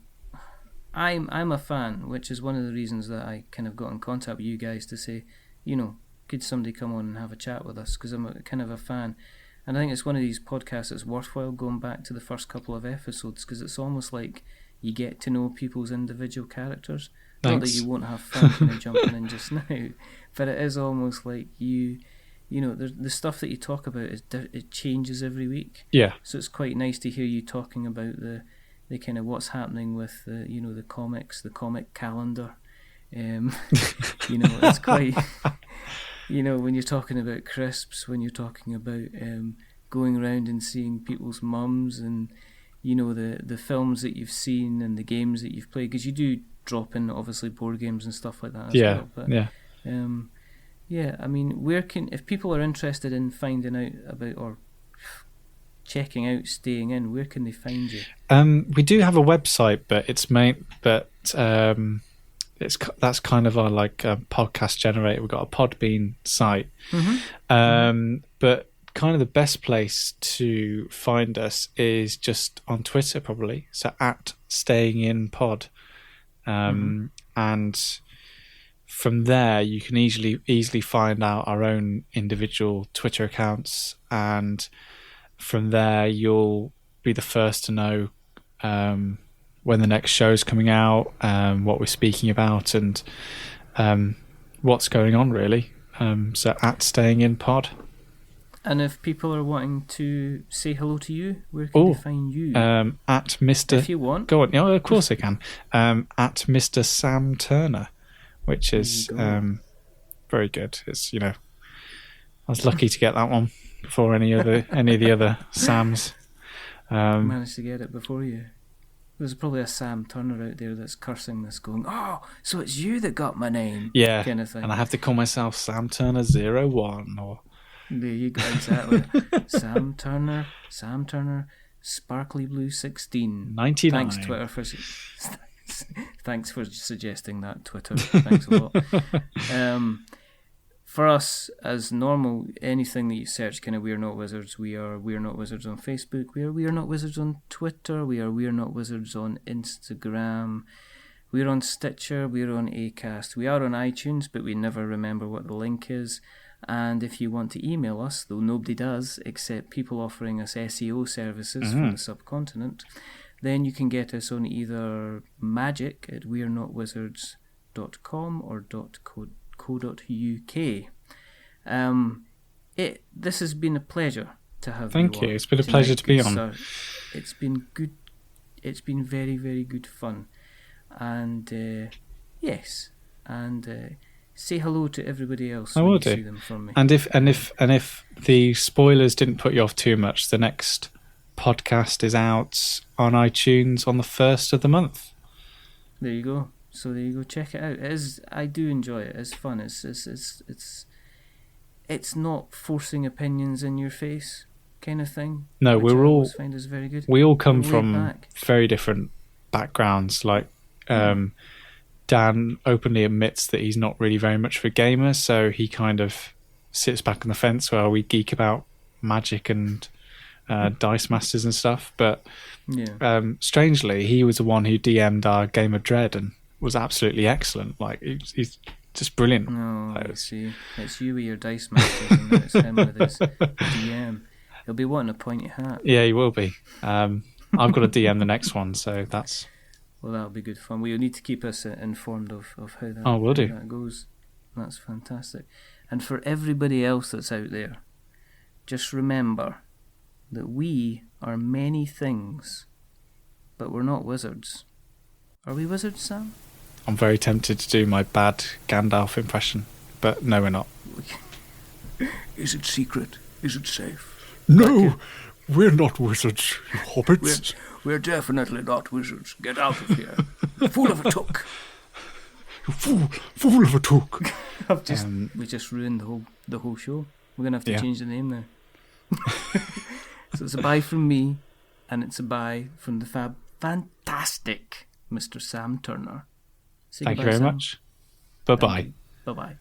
I'm a fan, which is one of the reasons that I kind of got in contact with you guys to say, could somebody come on and have a chat with us, because I'm kind of a fan. And I think it's one of these podcasts that's worthwhile going back to the first couple of episodes, because it's almost like you get to know people's individual characters. Thanks. Not that you won't have fun kind of jumping in just now, but it is almost like the stuff that you talk about it changes every week. Yeah. So it's quite nice to hear you talking about the kind of what's happening with the comics, the comic calendar. It's quite. When you're talking about crisps, when you're talking about going around and seeing people's mums, and the films that you've seen and the games that you've played, because you do drop in obviously board games and stuff like that as well. But, I mean, if people are interested in finding out about or checking out staying in, where can they find you? We do have a website, but that's kind of our podcast generator. We've got a Podbean site, but kind of the best place to find us is just on Twitter, probably. So @StayingInPod, and from there you can easily find out our own individual Twitter accounts, and from there you'll be the first to know when the next show's coming out, what we're speaking about, and what's going on, really. So at Staying In Pod. And if people are wanting to say hello to you, where can they find you? At Mr. If you want. Go on. Yeah, of course I can. At Mr. Sam Turner, which is very good. It's, I was lucky to get that one before any of the other Sams. Managed to get it before you. There's probably a Sam Turner out there that's cursing this, going, "Oh, so it's you that got my name," yeah, kind of thing. And I have to call myself Sam Turner 01 or. There you go, exactly. Sam Turner, Sparkly Blue 16. 99. Thanks, Twitter, thanks for suggesting that, Twitter. Thanks a lot. For us, as normal, anything that you search kind of We're Not Wizards, we are We're Not Wizards on Facebook, we are We're Not Wizards on Twitter, we are We're Not Wizards on Instagram, we're on Stitcher, we're on Acast, we are on iTunes, but we never remember what the link is. And if you want to email us, though nobody does except people offering us SEO services from the subcontinent, then you can get us on either magic at we'renotwizards.com or .co.uk. This has been a pleasure to have you. Thank you. It's been a pleasure to be on. Sir. It's been good. It's been very, very good fun. And yes, and say hello to everybody else. I will do. See them from me. And if the spoilers didn't put you off too much, the next podcast is out on iTunes on the 1st of the month. There you go. So there you go. Check it out. I do enjoy it. It's fun. It's not forcing opinions in your face kind of thing. No, which I always find is very good. We all come from very different backgrounds. Like Dan openly admits that he's not really very much of a gamer, so he kind of sits back on the fence while we geek about Magic and Dice Masters and stuff. But strangely, he was the one who DM'd our Game of Dread and was absolutely excellent. Like he's just brilliant. Oh, I see. It's you with your Dice Masters, and it's him with his DM. He'll be wanting a pointy hat. Yeah, he will be. I've got to DM the next one, so that's. Well, that'll be good fun. We'll need to keep us informed of how that goes. That's fantastic. And for everybody else that's out there, just remember that we are many things, but we're not wizards. Are we wizards, Sam? I'm very tempted to do my bad Gandalf impression, but no, we're not. Is it secret? Is it safe? No, we're not wizards, you hobbits. We're definitely not wizards. Get out of here. Fool of a took. Fool of a took. We just ruined the whole show. We're going to have to change the name now. So it's a bye from me, and it's a bye from the fantastic Mr. Sam Turner. Thank you very much. Bye-bye. Bye-bye.